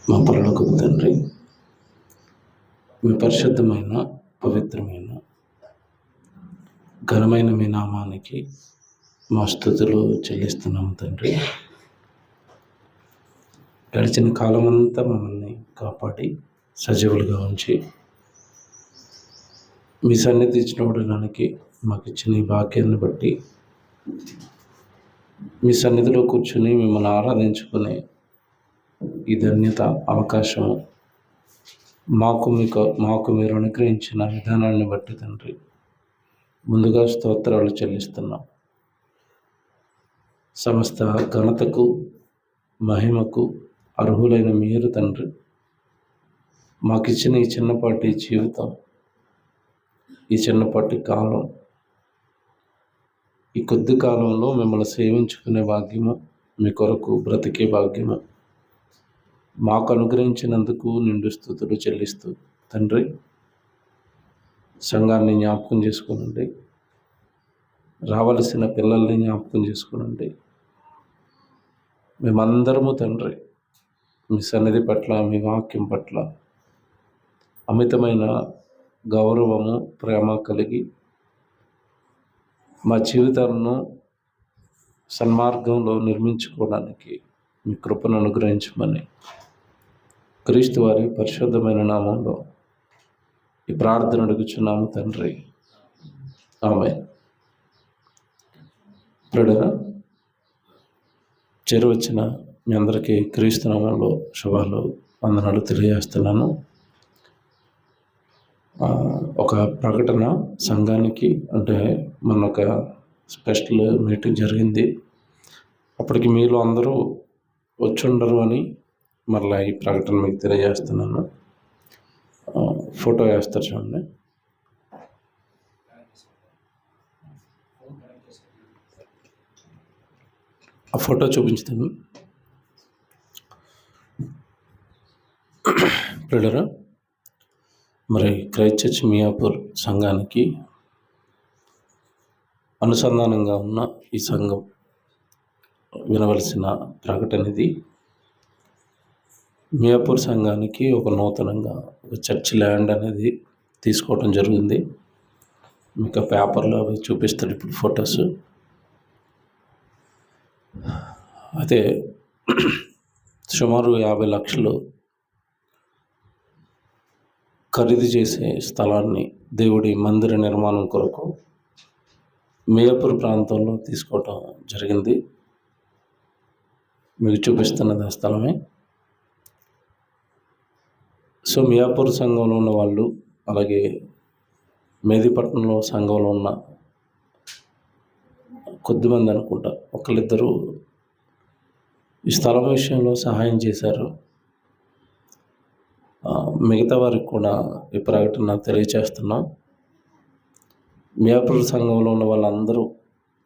మా పరలోకపు తండ్రి, మీ పరిశుద్ధమైన, పవిత్రమైన, ఘనమైన మీ నామానికి మా స్తుతులు చెల్లిస్తున్నాము తండ్రి. గడిచిన కాలమంతా మమ్మల్ని కాపాడి సజీవులుగా ఉంచి మీ సన్నిధి చూడడానికి మాకు ఇచ్చిన ఈ భాగ్యాన్ని బట్టి మీ సన్నిధిలో కూర్చుని మిమ్మల్ని ఆరాధించుకునే ఈ ధన్యత, అవకాశము మాకు మీరు అనుగ్రహించిన విధానాన్ని బట్టి తండ్రి ముందుగా స్తోత్రాలు చెల్లిస్తున్నాం. సమస్త ఘనతకు, మహిమకు అర్హులైన మీరు తండ్రి మాకిచ్చిన ఈ చిన్నపాటి జీవితం, ఈ చిన్నపాటి కాలం, ఈ కొద్ది కాలంలో మిమ్మల్ని సేవించుకునే భాగ్యము, మీ కొరకు బ్రతికే భాగ్యము మాకు అనుగ్రహించినందుకు నిండు స్తుతులు చెల్లిస్తూ తండ్రి సంఘాన్ని జ్ఞాపకం చేసుకునండి, రావలసిన పిల్లల్ని జ్ఞాపకం చేసుకునండి. మేమందరము తండ్రి మీ సన్నిధి పట్ల, మీ వాక్యం పట్ల అమితమైన గౌరవము, ప్రేమ కలిగి మా జీవితాలను సన్మార్గంలో నిర్మించుకోవడానికి మీ కృపను అనుగ్రహించమని క్రీస్తు వారి పరిశుద్ధమైన నామంలో ఈ ప్రార్థన అడుగుచున్నాము తండ్రి, ఆమేన్. ప్రియులారా, చేరువచ్చిన మీ అందరికీ క్రీస్తు నామంలో శుభాలు, వందనాలు తెలియజేస్తున్నాను. ఒక ప్రకటన సంఘానికి, అంటే మన ఒక స్పెషల్ మీటింగ్ జరిగింది. అప్పటికి మీలో అందరూ వచ్చుండరు అని మరలా ఈ ప్రకటన మీకు తెలియజేస్తున్నాను. ఫోటో వేస్తారు చూడండి. ఆ ఫోటో చూపించుతాను. ప్రియులారా, మరి క్రైస్ట్ చర్చ్ మియాపూర్ సంఘానికి అనుసంధానంగా ఉన్న ఈ సంఘం వినవలసిన ప్రకటన ఇది. మియాపూర్ సంఘానికి ఒక నూతనంగా ఒక చర్చ్ ల్యాండ్ అనేది తీసుకోవడం జరిగింది. మీకు పేపర్లో అవి చూపిస్తాడు ఇప్పుడు ఫొటోస్. అయితే సుమారు 50 లక్షలు ఖరీదు చేసే స్థలాన్ని దేవుడి మందిర నిర్మాణం కొరకు మియాపూర్ ప్రాంతంలో తీసుకోవటం జరిగింది. మీకు చూపిస్తున్నది ఆ స్థలమే. సో మియాపూర్ సంఘంలో ఉన్న వాళ్ళు, అలాగే మెహదీపట్నంలో సంఘంలో ఉన్న కొద్దిమంది అనుకుంటా, ఒకళ్ళిద్దరూ ఈ స్థలం విషయంలో సహాయం చేశారు. మిగతా వారికి కూడా ఈ ప్రకటన తెలియచేస్తున్నాం. మియాపూర్ సంఘంలో ఉన్న వాళ్ళందరూ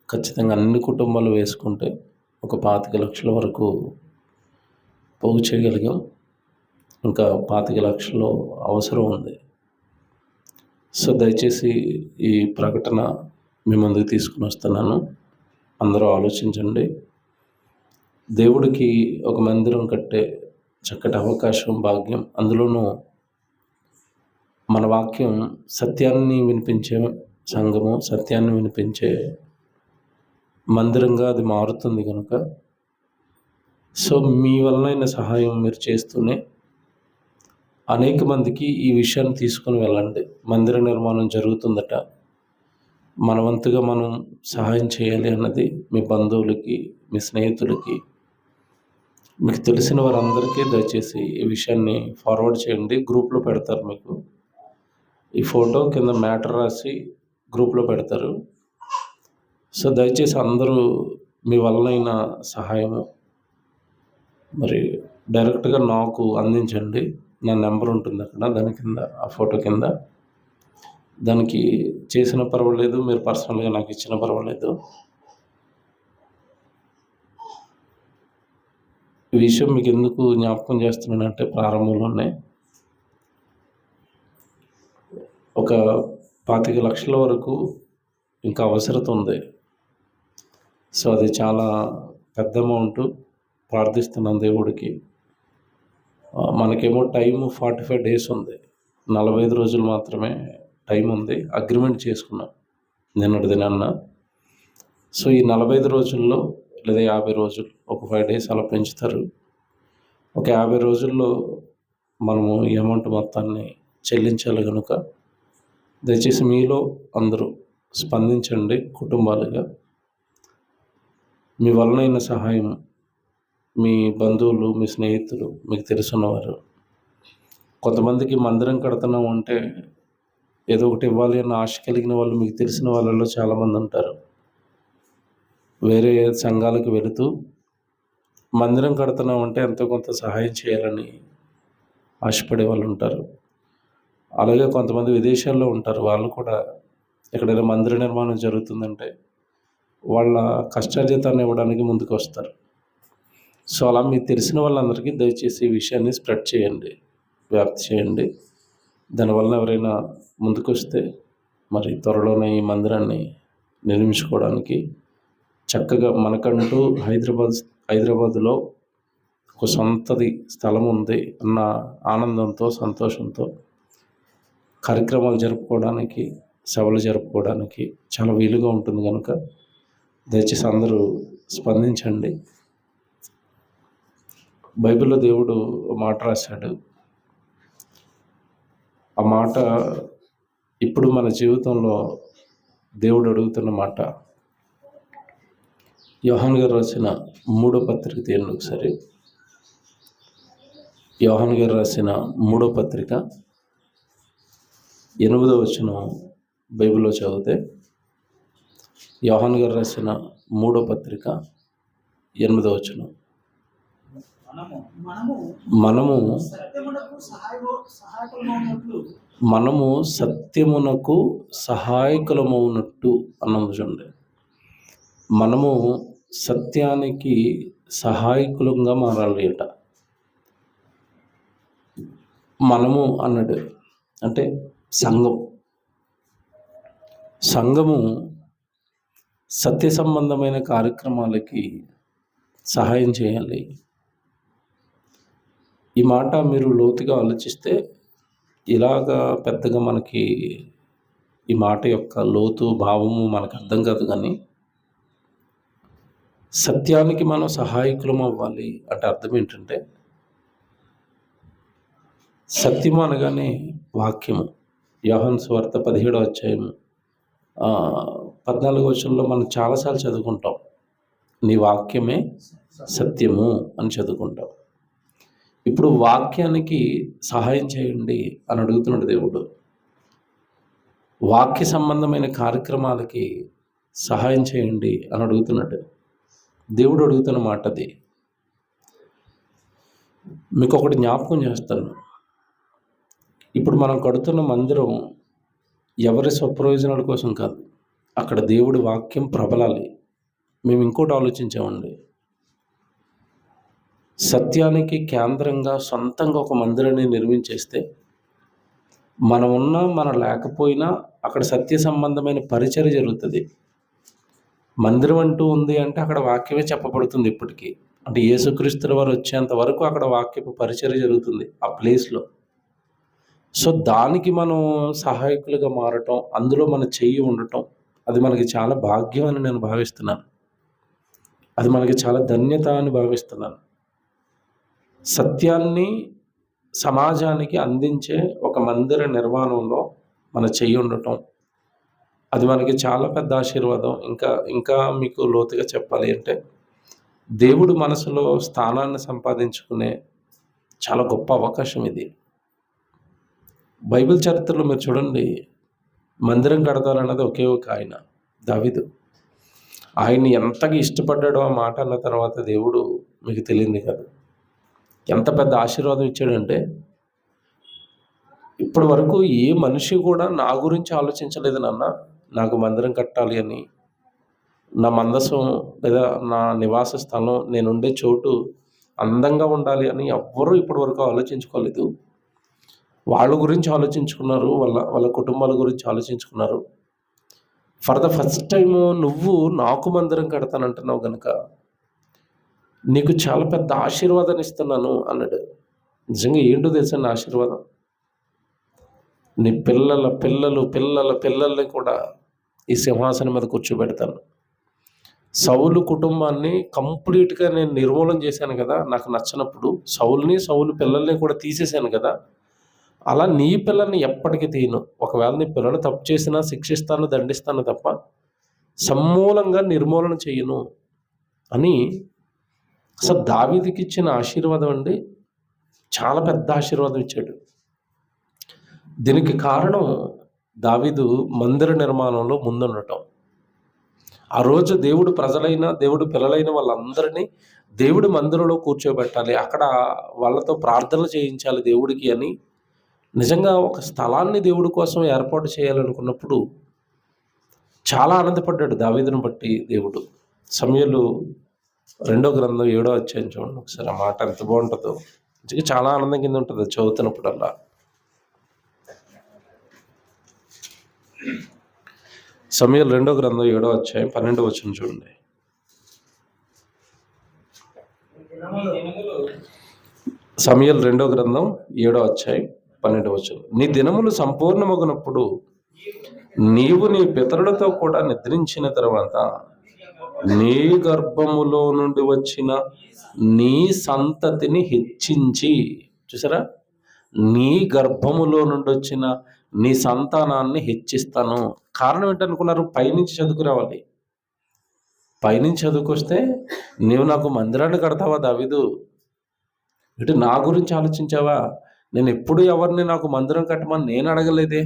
ఖచ్చితంగా అన్ని కుటుంబాలు వేసుకుంటే ఒక 25 లక్షల వరకు పోగు చేయగలిగాం. ఇంకా 25 లక్షలు అవసరం ఉంది. సో దయచేసి ఈ ప్రకటన మీ ముందుకు తీసుకుని వస్తున్నాను. అందరూ ఆలోచించండి. దేవుడికి ఒక మందిరం కట్టే చక్కటి అవకాశం, భాగ్యం. అందులోనూ మన వాక్యం సత్యాన్ని వినిపించే సంఘము, సత్యాన్ని వినిపించే మందిరంగా అది మారుతుంది కనుక, సో మీ వలనైన సహాయం మీరు చేస్తూనే అనేక మందికి ఈ విషయాన్ని తీసుకొని వెళ్ళండి. మందిర నిర్మాణం జరుగుతుందట, మన వంతుగా మనం సహాయం చేయాలి అన్నది మీ బంధువులకి, మీ స్నేహితులకి, మీకు తెలిసిన వారందరికీ దయచేసి ఈ విషయాన్ని ఫార్వర్డ్ చేయండి. గ్రూప్లో పెడతారు. మీకు ఈ ఫోటో కింద మ్యాటర్ రాసి గ్రూప్లో పెడతారు. సో దయచేసి అందరూ మీ వలనైన సహాయము మరి డైరెక్ట్గా నాకు అందించండి. నా నెంబర్ ఉంటుంది అక్కడ, దాని కింద, ఆ ఫోటో కింద. దానికి చేసిన పర్వాలేదు, మీరు పర్సనల్గా నాకు ఇచ్చిన పర్వాలేదు. ఈ విషయం మీకు ఎందుకు జ్ఞాపకం చేస్తున్నానంటే, ప్రారంభంలోనే ఒక 25 లక్షల వరకు ఇంకా అవసరత ఉంది. సో అది చాలా పెద్ద అమౌంట్. ప్రార్థిస్తున్నాను దేవుడికి మనకేమో టైము 45 డేస్ ఉంది. 45 రోజులు మాత్రమే టైం ఉంది. అగ్రిమెంట్ చేసుకున్నాం నిన్నటి దినాన్న. సో ఈ 45 రోజుల్లో లేదా 50 రోజులు, ఒక 5 డేస్ అలా పెంచుతారు. ఒక 50 రోజుల్లో మనము ఈ అమౌంట్ మొత్తాన్ని చెల్లించాలి కనుక దయచేసి మీలో అందరూ స్పందించండి. కుటుంబాలుగా మీ వలనైన సహాయం, మీ బంధువులు, మీ స్నేహితులు, మీకు తెలుసున్నవారు, కొంతమందికి మందిరం కడుతున్నాం అంటే ఏదో ఒకటి ఇవ్వాలి అన్న ఆశ కలిగిన వాళ్ళు మీకు తెలిసిన వాళ్ళలో చాలామంది ఉంటారు. వేరే సంఘాలకు వెళుతూ మందిరం కడుతున్నాం అంటే ఎంతో కొంత సహాయం చేయాలని ఆశపడే వాళ్ళు ఉంటారు. అలాగే కొంతమంది విదేశాల్లో ఉంటారు. వాళ్ళు కూడా ఎక్కడైనా మందిర నిర్మాణం జరుగుతుందంటే వాళ్ళ కష్టార్జితాన్ని ఇవ్వడానికి ముందుకు వస్తారు. సో అలా మీకు తెలిసిన వాళ్ళందరికీ దయచేసి ఈ విషయాన్ని స్ప్రెడ్ చేయండి, వ్యాప్తి చేయండి. దానివల్ల ఎవరైనా ముందుకు వస్తే మరి త్వరలోనే ఈ మందిరాన్ని నిర్మించుకోవడానికి చక్కగా మనకంటూ హైదరాబాదులో ఒక సొంతది స్థలం ఉంది అన్న ఆనందంతో, సంతోషంతో కార్యక్రమాలు జరుపుకోవడానికి, సభలు జరుపుకోవడానికి చాలా వీలుగా ఉంటుంది కనుక దయచేసి అందరూ స్పందించండి. బైబిల్లో దేవుడు మాట రాశాడు. ఆ మాట ఇప్పుడు మన జీవితంలో దేవుడు అడుగుతున్న మాట. యోహాను గారు రాసిన 3వ పత్రిక తీయండి ఒకసారి. యోహాను గారు రాసిన 3వ పత్రిక 8వ వచనం బైబిల్లో చదివితే, యోహాను గారు రాసిన 3వ పత్రిక 8వ వచనం, మనము సత్యమునకు సహాయకులమవునట్టు అన్నది చూడండి. మనము సత్యానికి సహాయకులంగా మారాలి అట. మనము అన్నాడు అంటే సంఘము సత్య సంబంధమైన కార్యక్రమాలకి సహాయం చేయాలి. ఈ మాట మీరు లోతుగా ఆలోచిస్తే ఇలాగా పెద్దగా మనకి ఈ మాట యొక్క లోతు భావము మనకు అర్థం కాదు. కానీ సత్యానికి మనం సహాయకులం అవ్వాలి అంటే అర్థం ఏంటంటే, సత్యము అనగానే వాక్యము. యోహాను సువార్త 17వ అధ్యాయము 14వ వచనంలో మనం చాలాసార్లు చదువుకుంటాం, నీ వాక్యమే సత్యము అని చదువుకుంటాం. ఇప్పుడు వాక్యానికి సహాయం చేయండి అని అడుగుతున్నాడు దేవుడు. వాక్య సంబంధమైన కార్యక్రమాలకి సహాయం చేయండి అని అడుగుతున్నాడు దేవుడు. అడుగుతున్న మాట అది. మీకు ఒకటి జ్ఞాపకం చేస్తాను. ఇప్పుడు మనం కడుతున్న మందిరం ఎవరి స్వప్రయోజనాల కోసం కాదు, అక్కడ దేవుడి వాక్యం ప్రబలాలి. మేము ఇంకోటి ఆలోచించామండి. సత్యానికి కేంద్రంగా సొంతంగా ఒక మందిరాన్ని నిర్మించేస్తే మనం ఉన్నా మనం లేకపోయినా అక్కడ సత్య సంబంధమైన పరిచర్య జరుగుతుంది. మందిరం అంటూ ఉంది అంటే అక్కడ వాక్యమే చెప్పబడుతుంది. ఇప్పటికీ అంటే యేసుక్రీస్తుల వారు వచ్చేంత వరకు అక్కడ వాక్యపు పరిచర్య జరుగుతుంది ఆ ప్లేస్లో. సో దానికి మనం సహాయకులుగా మారటం, అందులో మన చెయ్యి ఉండటం, అది మనకి చాలా భాగ్యం అని నేను భావిస్తున్నాను. అది మనకి చాలా ధన్యత అని భావిస్తున్నాను. సత్యాన్ని సమాజానికి అందించే ఒక మందిర నిర్మాణంలో మన చెయ్యి ఉండటం, అది మనకి చాలా పెద్ద ఆశీర్వాదం. ఇంకా మీకు లోతుగా చెప్పాలి అంటే, దేవుడు మనసులో స్థానాన్ని సంపాదించుకునే చాలా గొప్ప అవకాశం ఇది. బైబిల్ చరిత్రలో మీరు చూడండి, మందిరం కడతారన్నది ఒకే ఒక ఆయన, దావీదు. ఆయన్ని ఎంతగా ఇష్టపడ్డాడో ఆ మాట అన్న తర్వాత దేవుడు మీకు తెలియంది కాదు. ఎంత పెద్ద ఆశీర్వాదం ఇచ్చాడంటే, ఇప్పటి వరకు ఏ మనిషి కూడా నా గురించి ఆలోచించలేదు, నాకు మందిరం కట్టాలి అని, నా మందసం లేదా నా నివాస స్థలం, నేనుండే చోటు అందంగా ఉండాలి అని ఎవ్వరూ ఇప్పటి వరకు ఆలోచించుకోలేదు. వాళ్ళ గురించి ఆలోచించుకున్నారు, వాళ్ళ కుటుంబాల గురించి ఆలోచించుకున్నారు. ఫర్ ద ఫస్ట్ టైం నువ్వు నాకు మందిరం కడతానంటున్నావు కనుక నీకు చాలా పెద్ద ఆశీర్వాదాన్ని ఇస్తున్నాను అన్నాడు. నిజంగా ఏంటో తెలుసా నా ఆశీర్వాదం? నీ పిల్లల పిల్లలు పిల్లల పిల్లల్ని కూడా ఈ సింహాసనం మీద కూర్చోబెడతాను. సౌలు కుటుంబాన్ని కంప్లీట్గా నేను నిర్మూలన చేశాను కదా, నాకు నచ్చినప్పుడు సౌలు పిల్లల్ని కూడా తీసేశాను కదా, అలా నీ పిల్లల్ని ఎప్పటికీ తీయను. ఒకవేళ నీ పిల్లలు తప్పు చేసినా శిక్షిస్తాను, దండిస్తాను తప్ప సమూలంగా నిర్మూలన చేయను అని అసలు దావీదుకి ఇచ్చిన ఆశీర్వాదం అండి. చాలా పెద్ద ఆశీర్వాదం ఇచ్చాడు. దీనికి కారణం దావీదు మందిర నిర్మాణంలో ముందుండటం. ఆ రోజు దేవుడు ప్రజలైన దేవుడు పిల్లలైన వాళ్ళందరినీ దేవుడి మందిరంలో కూర్చోబెట్టాలి, అక్కడ వాళ్ళతో ప్రార్థనలు చేయించాలి దేవుడికి అని నిజంగా ఒక స్థలాన్ని దేవుడి కోసం ఏర్పాటు చేయాలనుకున్నప్పుడు చాలా ఆనందపడ్డాడు దావీదును బట్టి దేవుడు. సమూయేలు 2వ గ్రంథం 7వ అధ్యాయం చూడండి ఒకసారి. ఆ మాట ఎంత బాగుంటుందో. నిజంగా చాలా ఆనందం కింద ఉంటుంది చదువుతున్నప్పుడల్లా. సమూయేలు 2వ గ్రంథం 7వ అధ్యాయం 12వ వచనం చూడండి. సమూయేలు 2వ గ్రంథం 7వ అధ్యాయం 12వ వచనం. నీ దినములు సంపూర్ణమగునప్పుడు నీవు నీ పితరులతో కూడా నిద్రించిన తర్వాత నీ గర్భములో నుండి వచ్చిన నీ సంతతిని హెచ్చించి, చూసారా, నీ గర్భములో నుండి వచ్చిన నీ సంతానాన్ని హెచ్చిస్తాను. కారణం ఏంటనుకున్నారు? పైనుంచి చదువుకురావాలి. పైనుంచి చదువుకొస్తే నీవు నాకు మందిరాన్ని కడతావా దావీదు? ఇటు నా గురించి ఆలోచించావా? నేను ఎప్పుడు ఎవరిని నాకు మందిరం కట్టమని నేను అడగలేదే.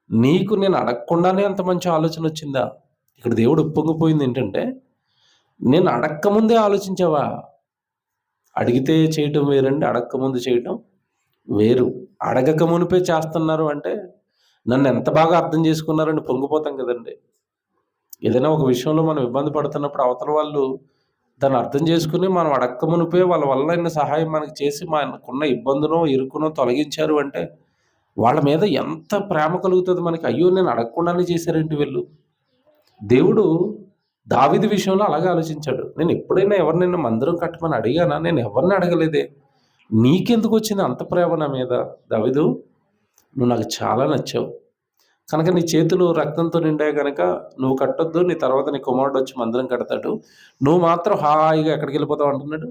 నీకు నేను అడగకుండానే అంత మంచి ఆలోచన వచ్చిందా? ఇక్కడ దేవుడు ఉప్పొంగిపోయింది ఏంటంటే, నేను అడక్కముందే ఆలోచించావా? అడిగితే చేయటం వేరండి, అడక్కముందు చేయటం వేరు. అడగక మునిపే చేస్తున్నారు అంటే నన్ను ఎంత బాగా అర్థం చేసుకున్నారని పొంగిపోతాం కదండి. ఏదైనా ఒక విషయంలో మనం ఇబ్బంది పడుతున్నప్పుడు అవతల వాళ్ళు దాన్ని అర్థం చేసుకుని మనం అడక్క మునిపే వాళ్ళ వల్ల అయిన సహాయం మనకి చేసి మనకున్న ఇబ్బందునో ఇరుకునో తొలగించారు అంటే వాళ్ళ మీద ఎంత ప్రేమ కలుగుతుంది మనకి. అయ్యో, నేను అడగకుండానే చేశారేంటి వీళ్ళు. దేవుడు దావీదు విషయంలో అలాగే ఆలోచించాడు. నేను ఎప్పుడైనా ఎవరినైనా మందిరం కట్టమని అడిగానా? నేను ఎవరిని అడగలేదే. నీకెందుకు వచ్చింది అంత ప్రేమ నా మీద? దావీదు, నువ్వు నాకు చాలా నచ్చావు కనుక నీ చేతులు రక్తంతో నిండాయి కనుక నువ్వు కట్టొద్దు, నీ తర్వాత నీ కుమారుడు వచ్చి మందిరం కడతాడు, నువ్వు మాత్రం హాయిగా ఎక్కడికి వెళ్ళిపోతావు అంటున్నాడు.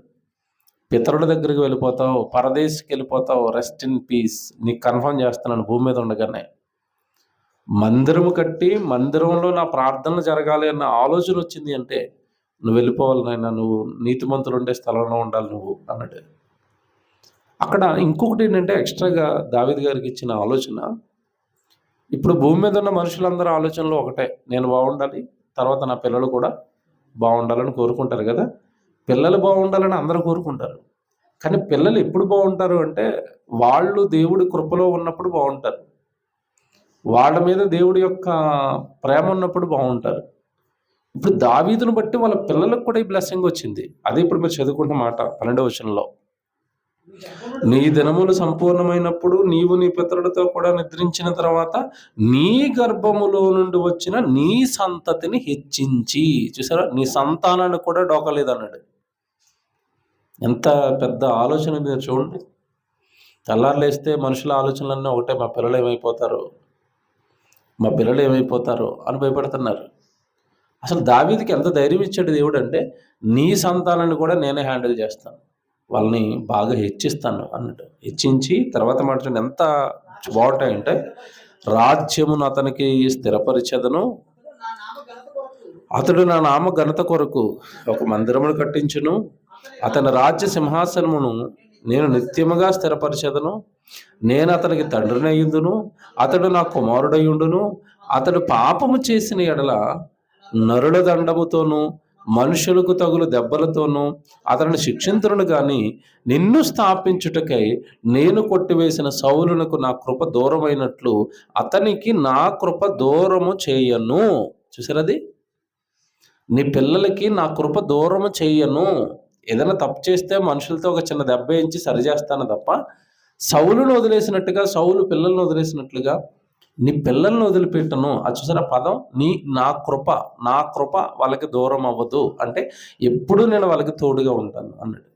పితరుల దగ్గరికి వెళ్ళిపోతావు, పరదేశికి వెళ్ళిపోతావు, రెస్ట్ ఇన్ పీస్. నీకు కన్ఫర్మ్ చేస్తున్నాను, భూమి మీద ఉండగానే మందిరము కట్టి మందిరంలో నా ప్రార్థనలు జరగాలి అన్న ఆలోచన వచ్చింది అంటే నువ్వు వెళ్ళిపోవాలి నాయన, నువ్వు నీతిమంతులు ఉండే స్థలంలో ఉండాలి నువ్వు అన్నాడు. అక్కడ ఇంకొకటి ఏంటంటే ఎక్స్ట్రాగా దావీదు గారికి ఇచ్చిన ఆలోచన, ఇప్పుడు భూమి మీద ఉన్న మనుషులందరూ ఆలోచనలో ఒకటే, నేను బాగుండాలి, తర్వాత నా పిల్లలు కూడా బాగుండాలని కోరుకుంటారు కదా. పిల్లలు బాగుండాలని అందరూ కోరుకుంటారు, కానీ పిల్లలు ఎప్పుడు బాగుంటారు అంటే వాళ్ళు దేవుడి కృపలో ఉన్నప్పుడు బాగుంటారు, వాళ్ళ మీద దేవుడి యొక్క ప్రేమ ఉన్నప్పుడు బాగుంటారు. ఇప్పుడు దావీదును బట్టి వాళ్ళ పిల్లలకు కూడా ఈ బ్లెస్సింగ్ వచ్చింది. అదే ఇప్పుడు మీరు చదువుకుంటున్న మాట 12వ వచనంలో. నీ దినములు సంపూర్ణమైనప్పుడు నీవు నీ పితరులతో కూడా నిద్రించిన తర్వాత నీ గర్భములో నుండి వచ్చిన నీ సంతతిని హెచ్చించి, చూసారా, నీ సంతానాన్ని కూడా డోకలేదన్నాడు. ఎంత పెద్ద ఆలోచన మీరు చూడండి. తెల్లారులేస్తే మనుషుల ఆలోచనలన్నీ ఒకటే, మా పిల్లలు ఏమైపోతారు, మా పిల్లలు ఏమైపోతారు అని భయపడుతున్నారు. అసలు దావీదుకి ఎంత ధైర్యం ఇచ్చాడు దేవుడు అంటే, నీ సంతానాన్ని కూడా నేనే హ్యాండిల్ చేస్తాను, వాళ్ళని బాగా హెచ్చిస్తాను అన్నట్టు. హెచ్చించి తర్వాత మాట చూడండి ఎంత బాగుంటాయంటే, రాజ్యమును అతనికి స్థిరపరిచెదను, అతడు నా నామ ఘనత కొరకు ఒక మందిరమును కట్టించును, అతని రాజ్య సింహాసనమును నేను నిత్యముగా స్థిరపరిచెదను, నేను అతనికి తండ్రిని అయ్యుందును, అతడు నా కుమారుడయ్యుండును. అతడు పాపము చేసిన ఎడల నరుల దండముతోనూ మనుషులకు తగులు దెబ్బలతోనూ అతనిని శిక్షింతును గాని నిన్ను స్థాపించుటకై నేను కొట్టివేసిన సౌలునకు నా కృప దూరమైనట్లు అతనికి నా కృప దూరము చేయను. చూసారది, నీ పిల్లలకి నా కృప దూరము చేయను. ఏదైనా తప్పు చేస్తే మనుషులతో ఒక చిన్న దెబ్బ వేయించి సరిచేస్తాను తప్ప, సౌలును వదిలేసినట్టుగా, సౌలు పిల్లలను వదిలేసినట్లుగా నీ పిల్లల్ని వదిలిపెట్టను. అది చూసారా పదం, నా కృప వాళ్ళకి దూరం అవ్వదు అంటే ఎప్పుడు నేను వాళ్ళకి తోడుగా ఉంటాను అన్నాడు.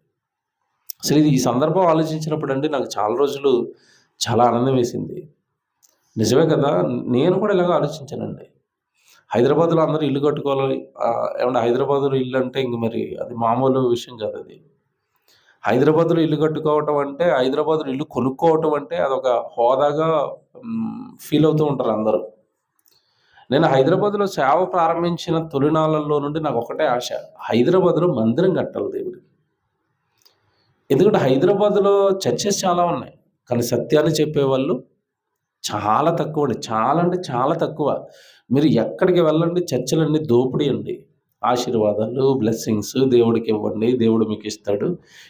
అసలు ఇది ఈ సందర్భం ఆలోచించినప్పుడు అండి నాకు చాలా రోజులు చాలా ఆనందం వేసింది. నిజమే కదా! నేను కూడా ఇలాగ ఆలోచించానండి. హైదరాబాద్‌లో అందరూ ఇల్లు కట్టుకోవాలి. ఏవండీ హైదరాబాద్‌లో ఇల్లు అంటే ఇంక మరి అది మామూలు విషయం కాదది. హైదరాబాద్‌లో ఇల్లు కట్టుకోవటం అంటే, హైదరాబాద్‌లో ఇల్లు కొనుక్కోవటం అంటే అదొక హోదాగా ఫీల్ అవుతూ ఉంటారు అందరూ. నేను హైదరాబాద్‌లో సేవ ప్రారంభించిన తొలినాళ్ళలో నుండి నాకొక్కటే ఆశ. హైదరాబాద్‌లో మందిరం కట్టాలి దేవుడికి. ఎందుకంటే హైదరాబాద్‌లో చర్చెస్ చాలా ఉన్నాయి. కానీ సత్యాన్ని చెప్పేవాళ్ళు చాలా తక్కువండి. చాలా అంటే చాలా తక్కువ. మీరు ఎక్కడికి వెళ్ళండి చర్చిలన్నీ దోపిడీ అండి. ఆశీర్వాదాలు, బ్లెస్సింగ్స్ దేవుడికివ్వండి, దేవుడు మీకిస్తాడు.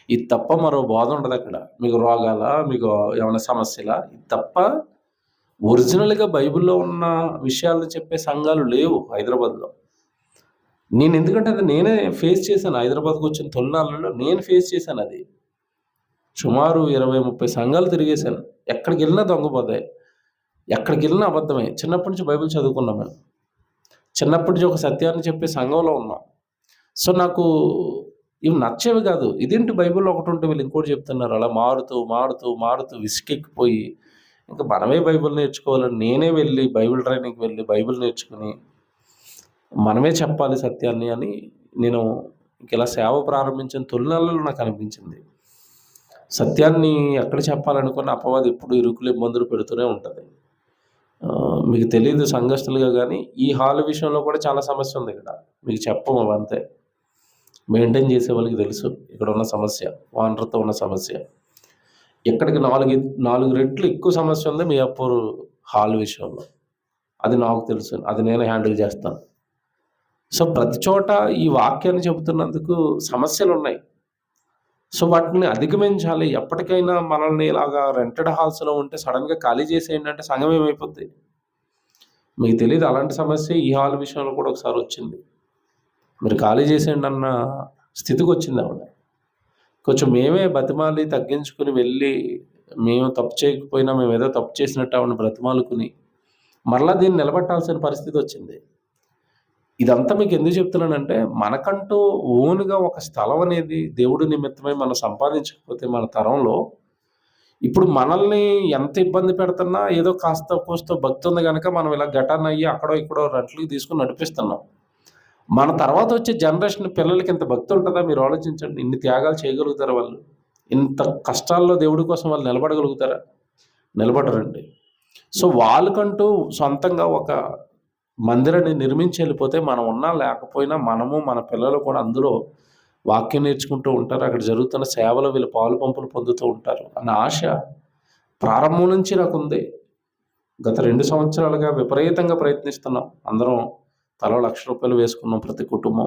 ఇది తప్ప మరో బోధ ఉండదక్కడ. మీకు రోగాలా? మీకు ఏమన్నా సమస్యలా? ఇది తప్ప ఒరిజినల్‌గా బైబిల్‌లో ఉన్న విషయాలను చెప్పే సంఘాలు లేవు హైదరాబాద్‌లో. నేనెందుకంటే అది నేనే ఫేస్ చేశాను. హైదరాబాద్‌కొచ్చిన తొలినాళ్ళలో నేను ఫేస్ చేశానది. సుమారు 20, 30 సంఘాలు తిరిగేశాను. ఎక్కడికెళ్ళినా దొంగ ఎక్కడికెళ్ళినా అబద్ధమే. చిన్నప్పటి నుంచి బైబిల్ చదువుకున్నాం మేము. చిన్నప్పటి నుంచి ఒక సత్యాన్ని చెప్పే సంఘంలో ఉన్నాం. సో, నాకు ఇవి నచ్చేవి గాదు. ఇదేంటి బైబిల్‌లో ఒకటుంటే వీళ్ళు ఇంకోటి చెప్తున్నారు. అలా మారుతూ విసుగెక్కిపోయి, ఇంక మనమే బైబిల్ నేర్చుకోవాలని నేనే వెళ్ళి బైబిల్ ట్రైనింగ్‌కి వెళ్ళి బైబిల్ నేర్చుకొని, మనమే చెప్పాలి సత్యాన్ని అని నేను ఇంకిలా సేవ ప్రారంభించిన తొలినాళ్ళలో నాకనిపించింది. సత్యాన్ని ఎక్కడ చెప్పాలనుకున్న అపవాది ఎప్పుడు ఇరుకులు, ఇబ్బందులు పెడుతూనే ఉంటది. మీకు తెలీదు సంఘస్థులుగా గానీ, ఈ హాల్ విషయంలో కూడా చాలా సమస్య ఉంది ఇక్కడ. మీకు చెప్పము అవంతే. మెయింటైన్ చేసే వాళ్ళకి తెలుసు ఇక్కడున్న సమస్య. ఓనర్‌తో ఉన్న సమస్య. ఇక్కడికి 4 రెట్లు ఎక్కువ సమస్య ఉంది మియాపూర్ హాల్ విషయంలో. అది నాకు తెలుసు. అది నేనే హ్యాండిల్ చేస్తాను. సో, ప్రతి చోట ఈ వాక్యాన్ని చెబుతున్నందుకు సమస్యలున్నాయి. సో, వాటిని అధిగమించాలి. ఎప్పటికైనా మనల్ని ఇలాగా రెంటెడ్ హాల్స్‌లో ఉంటే సడెన్‌గా ఖాళీ చేసేయండి అంటే సంఘం ఏమైపోద్ది? మీకు తెలీదు అలాంటి సమస్య ఈ హాల్ విషయంలో కూడా ఒకసారొచ్చింది. మీరు ఖాళీ చేసేయండి అన్న స్థితికొచ్చింది ఆవిడ. కొంచెం మేమే బతిమాలి తగ్గించుకొని వెళ్ళి, మేము తప్పు చేయకపోయినా మేమేదో తప్పు చేసినట్టు ఆవిడని బ్రతిమాలుకుని, మరలా దీన్ని నిలబెట్టాల్సిన పరిస్థితొచ్చింది. ఇదంతా మీకెందుకు చెప్తున్నానంటే, మనకంటూ ఓన్‌గా ఒక స్థలం అనేది దేవుడి నిమిత్తమై మనం సంపాదించకపోతే మన తరంలో, ఇప్పుడు మనల్ని ఎంత ఇబ్బంది పెడుతున్నా ఏదో కాస్తో కూస్తో భక్తుంది గనక మనం ఇలా ఘటానయ్యి అక్కడో ఇక్కడో రెంట్లకి తీసుకొని నడిపిస్తున్నాం. మన తర్వాత వచ్చే జనరేషన్ పిల్లలకి ఇంత భక్తి ఉంటదా మీరు ఆలోచించండి. ఇన్ని త్యాగాలు చేయగలుగుతారా వాళ్ళు? ఇంత కష్టాల్లో దేవుడి కోసం వాళ్ళు నిలబడగలుగుతారా? నిలబడరండి. సో, వాళ్ళకంటూ సొంతంగా ఒక మందిరాన్ని నిర్మించి ఎళ్ళిపోతే మనం ఉన్నా లేకపోయినా మనము, మన పిల్లలు కూడా అందులో వాక్యం నేర్చుకుంటూ ఉంటారు. అక్కడ జరుగుతున్న సేవలో వీళ్ళు పాలు పంపులు పొందుతూ ఉంటారు అన్న ఆశ ప్రారంభం నుంచి నాకుంది. గత 2 సంవత్సరాలుగా విపరీతంగా ప్రయత్నిస్తున్నాం. అందరం తలో రూ. 1,00,000 వేసుకున్నాం ప్రతి కుటుంబం.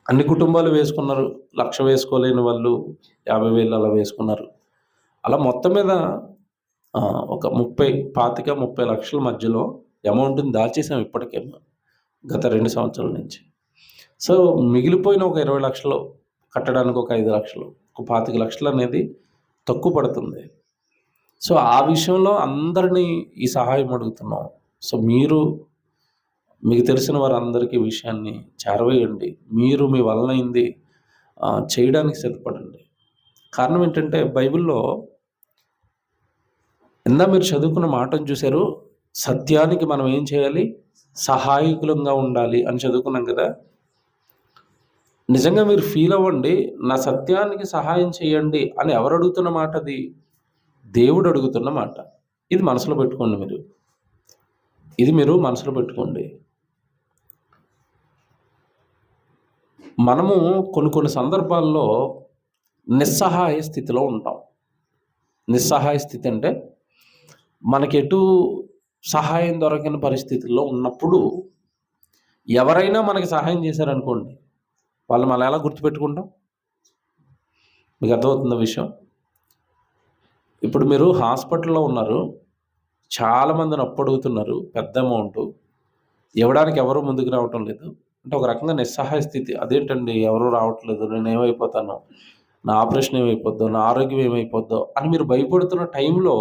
అన్ని కుటుంబాలు వేసుకున్నారు. 1,00,000 వేసుకోలేని వాళ్ళు 50,000 అలా వేసుకున్నారు. అలా మొత్తం మీద ఒక 25, 30 మధ్యలో అమౌంట్‌ని దాచేసాం ఇప్పటికే గత 2 సంవత్సరాల నుంచి. సో, మిగిలిపోయిన ఒక 20,00,000 కట్టడానికి ఒక 5,00,000 ఒక 25,00,000 అనేది తక్కువ పడుతుంది. సో, ఆ విషయంలో అందరిని ఈ సహాయం అడుగుతున్నాం. సో, మీకు తెలిసిన వారందరికీ ఈ విషయాన్ని చేరవేయండి. మీరు మీ వలనైంది చేయడానికి సిద్ధపడండి. కారణం ఏంటంటే బైబిల్‌లో ఇందాక మీరు చదువుకున్న మాటను చూసారు. సత్యానికి మనం ఏం చేయాలి? సహాయకులంగా ఉండాలి అని చదువుకున్నాం కదా! నిజంగా మీరు ఫీల్ అవ్వండి. నా సత్యానికి సహాయం చేయండి అని ఎవరు అడుగుతున్న మాట అది? దేవుడు అడుగుతున్న మాట. ఇది మనసులో పెట్టుకోండి మీరు. ఇది మీరు మనసులో పెట్టుకోండి. మనము కొన్ని సందర్భాల్లో నిస్సహాయ స్థితిలో ఉంటాం. నిస్సహాయ స్థితి అంటే మనకెటూ సహాయం దొరకని పరిస్థితుల్లో ఉన్నప్పుడు ఎవరైనా మనకి సహాయం చేశారనుకోండి, వాళ్ళు మనం ఎలా గుర్తుపెట్టుకుంటాం? మీకు అర్థమవుతుందా విషయం? ఇప్పుడు మీరు హాస్పిటల్‌లో ఉన్నారు. చాలామందిని అప్పడుగుతున్నారు పెద్ద అమౌంటు. ఇవ్వడానికి ఎవరు ముందుకు రావటం లేదు. అంటే ఒక రకంగా నిస్సహాయ స్థితి. అదేంటండి ఎవరు రావట్లేదు, నేనేమైపోతానో, నా ఆపరేషన్ ఏమైపోద్దో, నా ఆరోగ్యం ఏమైపోద్దో అని మీరు భయపడుతున్న టైంలో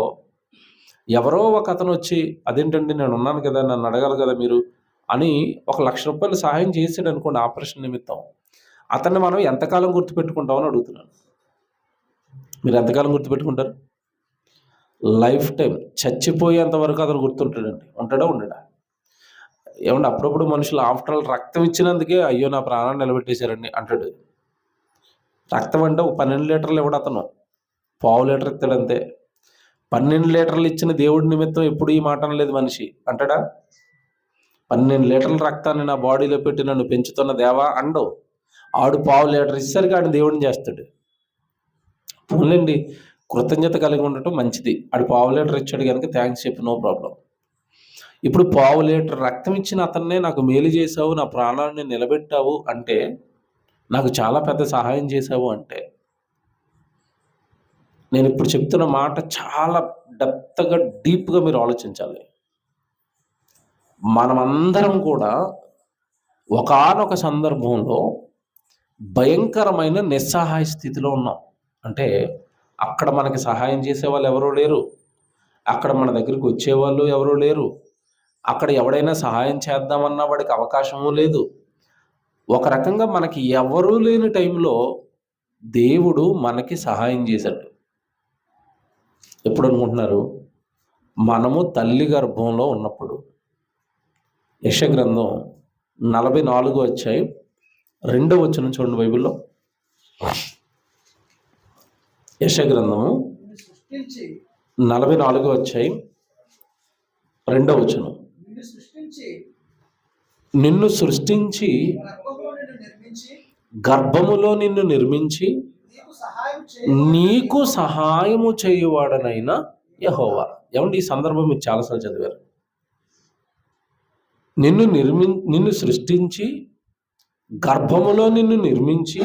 ఎవరో ఒకతనొచ్చి అదేంటండి నేనున్నాను కదా! నన్ను అడగాలి కదా మీరు అని ఒక రూ. 1,00,000 సహాయం చేసాడనుకోండి ఆపరేషన్ నిమిత్తం. అతన్ని మనం ఎంతకాలం గుర్తుపెట్టుకుంటాం అని అడుగుతున్నాను. మీరు ఎంతకాలం గుర్తుపెట్టుకుంటారు? లైఫ్ టైం, చచ్చిపోయేంత వరకు అతను గుర్తుంటాడండి. ఉంటాడా? ఉండడా? ఏమంటే అప్పుడప్పుడు మనుషులు ఆఫ్టర్ ఆల్ రక్తం ఇచ్చినందుకే అయ్యో నా ప్రాణాన్ని నిలబెట్టేశారండి అంటాడు. రక్తం అంటే ఒక 12 లీటర్లు ఇవ్వడు అతను, పావు లీటర్ ఇస్తాడంతే. 12 లీటర్లు ఇచ్చిన దేవుడి నిమిత్తం ఎప్పుడు ఈ మాట అనలేదు మనిషి, అంటాడా? 12 లీటర్ల రక్తాన్ని నా బాడీలో పెట్టి నన్ను పెంచుతున్న దేవా అండవు. ఆడు పావు లీటర్ ఇచ్చేసరికి ఆడు దేవుడిని చేస్తాడు. పోన్లేండి, కృతజ్ఞత కలిగి ఉండటం మంచిది. ఆడు పావు లీటర్ ఇచ్చాడు కనుక థ్యాంక్స్ చెప్పి నో ప్రాబ్లం. ఇప్పుడు పావు లీటర్ రక్తం ఇచ్చిన అతన్నే నాకు మేలు చేసావు, నా ప్రాణాన్ని నిలబెట్టావు అంటే, నాకు చాలా పెద్ద సహాయం చేశావు అంటే, నేను ఇప్పుడు చెప్తున్న మాట చాలా డెప్త్గా డీప్గా మీరు ఆలోచించాలి. మనమందరం కూడా ఒకానొక సందర్భంలో భయంకరమైన నిస్సహాయ స్థితిలో ఉన్నాం. అంటే అక్కడ మనకి సహాయం చేసేవాళ్ళు ఎవరూ లేరు, అక్కడ మన దగ్గరికి వచ్చేవాళ్ళు ఎవరూ లేరు, అక్కడ ఎవడైనా సహాయం చేద్దామన్నా వాడికి అవకాశము లేదు. ఒక రకంగా మనకి ఎవరూ లేని టైంలో దేవుడు మనకి సహాయం చేశాడు. ఎప్పుడు అనుకుంటున్నారు? మనము తల్లి గర్భంలో ఉన్నప్పుడు. యెషయా గ్రంథం 44వ అధ్యాయం 2వ వచనం చూడండి బైబిల్లో. యెషయా గ్రంథము 44వ అధ్యాయం 2వ వచనం. నిన్ను సృష్టించి గర్భములో నిన్ను నిర్మించి నీకు సహాయము చేయువాడనైనా యెహోవా. ఏమండి, ఈ సందర్భం మీరు చాలాసార్లు చదివారు. నిన్ను సృష్టించి గర్భములో నిన్ను నిర్మించి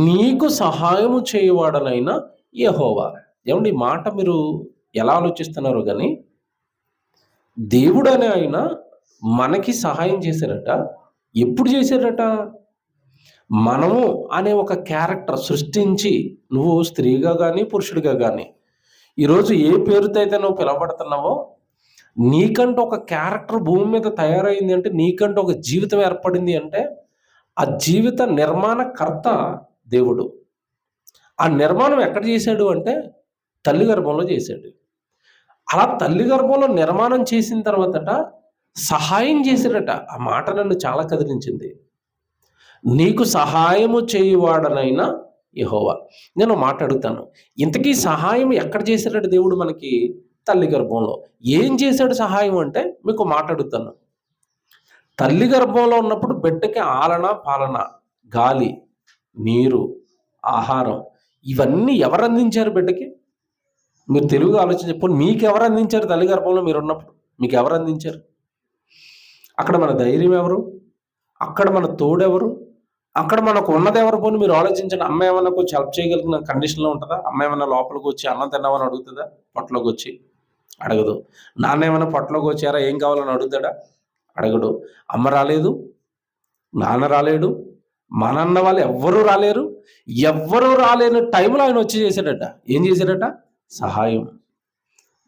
నీకు సహాయము చేయువాడనైనా యెహోవా. ఏమండి, ఈ మాట మీరు ఎలా ఆలోచిస్తున్నారో కానీ, దేవుడు అనే ఆయన మనకి సహాయం చేశారట. ఎప్పుడు చేశారట? మనము అనే ఒక క్యారెక్టర్ సృష్టించి, నువ్వు స్త్రీగా కానీ పురుషుడిగా కానీ ఈరోజు ఏ పేరుతో అయితే నువ్వు పిలవబడుతున్నావో, నీకంటూ ఒక క్యారెక్టర్ భూమి మీద తయారైంది అంటే, నీకంటూ ఒక జీవితం ఏర్పడింది అంటే, ఆ జీవిత నిర్మాణకర్త దేవుడు. ఆ నిర్మాణం ఎక్కడ చేశాడు అంటే తల్లి గర్భంలో చేశాడు. అలా తల్లి గర్భంలో నిర్మాణం చేసిన తర్వాతట సహాయం చేశాడట. ఆ మాట నన్ను చాలా కదిలించింది. నీకు సహాయము చేయువాడనైనా యెహోవా. నేను మాట్లాడుతాను, ఇంతకీ సహాయం ఎక్కడ చేశాడట దేవుడు మనకి? తల్లి గర్భంలో. ఏం చేశాడు సహాయం అంటే మీకు మాట్లాడుతాను. తల్లి గర్భంలో ఉన్నప్పుడు బిడ్డకి ఆలన పాలన, గాలి, నీరు, ఆహారం ఇవన్నీ ఎవరు అందించారు బిడ్డకి? మీరు తెలుగుగా ఆలోచించప్పుడు మీకు ఎవరు అందించారు? తల్లి గర్భంలో మీరు ఉన్నప్పుడు మీకు ఎవరు అందించారు? అక్కడ మన ధైర్యం ఎవరు? అక్కడ మన తోడెవరు? అక్కడ మనకు ఉన్నది ఎవరు? పోనీ మీరు ఆలోచించండి. అమ్మ ఏమన్నా కొంచెం హెల్ప్ చేయగలిగిన కండిషన్లో ఉంటుందా? అమ్మ ఏమన్నా లోపలికి వచ్చి అన్నం తిన్నామని అడుగుతుందా? పొట్టలోకి వచ్చి అడగదు. నాన్న ఏమైనా పొట్టలోకి వచ్చారా, ఏం కావాలని అడుగుతాడా? అడగడు. అమ్మ రాలేదు, నాన్న రాలేడు, మనన్న వాళ్ళు ఎవ్వరూ రాలేరు. ఎవ్వరూ రాలేని టైంలో ఆయన వచ్చి చేశాడట. ఏం చేశాడట? సహాయం.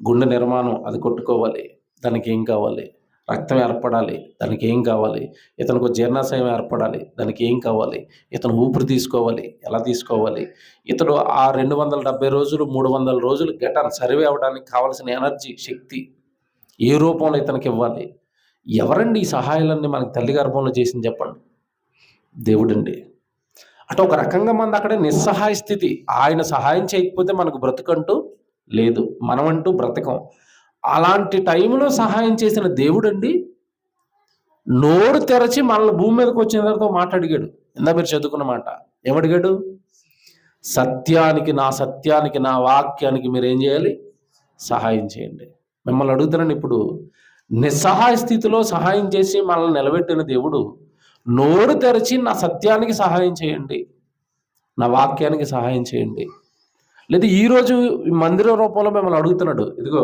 గుండె నిర్మాణం అది కొట్టుకోవాలి, దానికి ఏం కావాలి? రక్తం ఏర్పడాలి, దానికి ఏం కావాలి? ఇతనికి జీర్ణాశయం ఏర్పడాలి, దానికి ఏం కావాలి? ఇతను ఊపిరి తీసుకోవాలి, ఎలా తీసుకోవాలి? ఇతడు ఆ 270 రోజులు 300 రోజులు గెటాన్ సర్వే అవ్వడానికి కావాల్సిన ఎనర్జీ, శక్తి ఏ రూపంలో ఇతనికి ఇవ్వాలి? ఎవరండి ఈ సహాయాలన్నీ మనకి తల్లి గర్భంలో చేసింది చెప్పండి? దేవుడండి. అటు ఒక రకంగా మనది అక్కడ నిస్సహాయ స్థితి. ఆయన సహాయం చేయకపోతే మనకు బ్రతుకంటూ లేదు, మనమంటూ బ్రతకం. అలాంటి టైంలో సహాయం చేసిన దేవుడండి నోరు తెరచి మనల్ని భూమి మీదకి వచ్చిన తర్వాత మాట అడిగాడు. ఇందా మీరు చదువుకున్న మాట ఏమడిగాడు? సత్యానికి, నా వాక్యానికి మీరు ఏం చేయాలి? సహాయం చేయండి. మిమ్మల్ని అడుగుతానండి, ఇప్పుడు నిస్సహాయ స్థితిలో సహాయం చేసి మనల్ని నిలబెట్టిన దేవుడు నోరు తెరచి నా సత్యానికి సహాయం చేయండి, నా వాక్యానికి సహాయం చేయండి. లేదా ఈరోజు మందిరం రూపంలో మిమ్మల్ని అడుగుతున్నాడు, ఇదిగో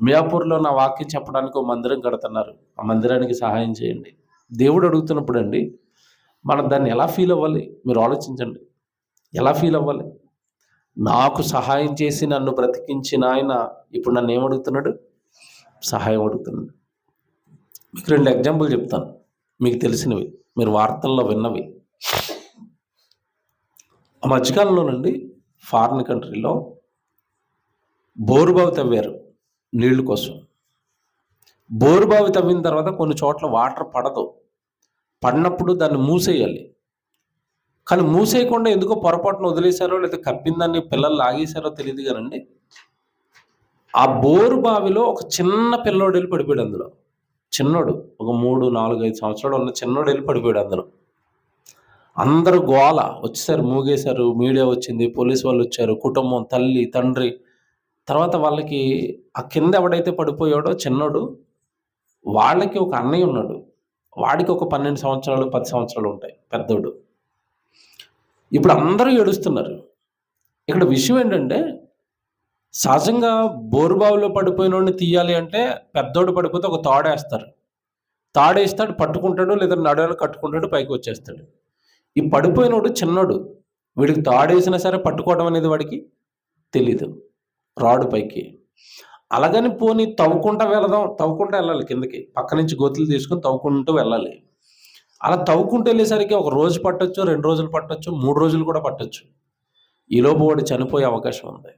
మియాపూర్లో నా వాక్యం చెప్పడానికి ఒక మందిరం కడుతున్నారు, ఆ మందిరానికి సహాయం చేయండి. దేవుడు అడుగుతున్నప్పుడు అండి మనం దాన్ని ఎలా ఫీల్ అవ్వాలి? మీరు ఆలోచించండి. ఎలా ఫీల్ అవ్వాలి? నాకు సహాయం చేసి నన్ను బ్రతికించిన ఆయన ఇప్పుడు నన్ను ఏమడుగుతున్నాడు? సహాయం అడుగుతున్నాడు. మీకు 2 ఎగ్జాంపుల్ చెప్తాను, మీకు తెలిసినవి, మీరు వార్తల్లో విన్నవి. ఆ మధ్యకాలంలోనండి ఫారిన్ కంట్రీలో బోరుబావి తవ్వారు నీళ్ల కోసం. బోరుబావి తవ్విన తర్వాత కొన్ని చోట్ల వాటర్ పడదు. పడినప్పుడు దాన్ని మూసేయాలి. కానీ మూసేయకుండా ఎందుకో పొరపాటున వదిలేశారో లేదా కప్పిందాన్ని పిల్లలు లాగేశారో తెలియదు కానండి, ఆ బోరు బావిలో ఒక చిన్న పిల్లోడు వెళ్ళి పడిపోయాడు అందులో. చిన్నోడు, ఒక 3, 4, 5 సంవత్సరాలు ఉన్న చిన్నోడు వెళ్ళి పడిపోయాడు అందులో. అందరూ గోల వచ్చేసారు, మూగేశారు, మీడియా వచ్చింది, పోలీసు వాళ్ళు వచ్చారు, కుటుంబం, తల్లి, తండ్రి. తర్వాత వాళ్ళకి ఆ కింద ఎవడైతే పడిపోయాడో చిన్నోడు, వాళ్ళకి ఒక అన్నయ్య ఉన్నాడు. వాడికి ఒక 12 సంవత్సరాలు 10 సంవత్సరాలు ఉంటాయి, పెద్దోడు. ఇప్పుడు అందరూ ఏడుస్తున్నారు. ఇక్కడ విషయం ఏంటంటే, సహజంగా బోరుబావిలో పడిపోయినోడిని తీయాలి అంటే పెద్దోడు పడిపోతే ఒక తాడేస్తారు. తాడేస్తాడు, పట్టుకుంటాడు, లేదా నడువులో కట్టుకుంటాడు, పైకి వచ్చేస్తాడు. ఈ పడిపోయినోడు చిన్నోడు, వీడికి తాడేసినా సరే పట్టుకోవడం అనేది వాడికి తెలీదు, రాడు పైకి. అలాగని పోనీ తవ్వుకుంటా తవ్వుకుంటూ వెళ్ళాలి కిందకి, పక్క నుంచి గోతులు తీసుకుని తవ్వుకుంటూ వెళ్ళాలి. అలా తవ్వుకుంటూ వెళ్ళేసరికి ఒక రోజు పట్టొచ్చు, 2 రోజులు పట్టొచ్చు, 3 రోజులు కూడా పట్టొచ్చు. ఈలోపు వాడు చనిపోయే అవకాశం ఉంది.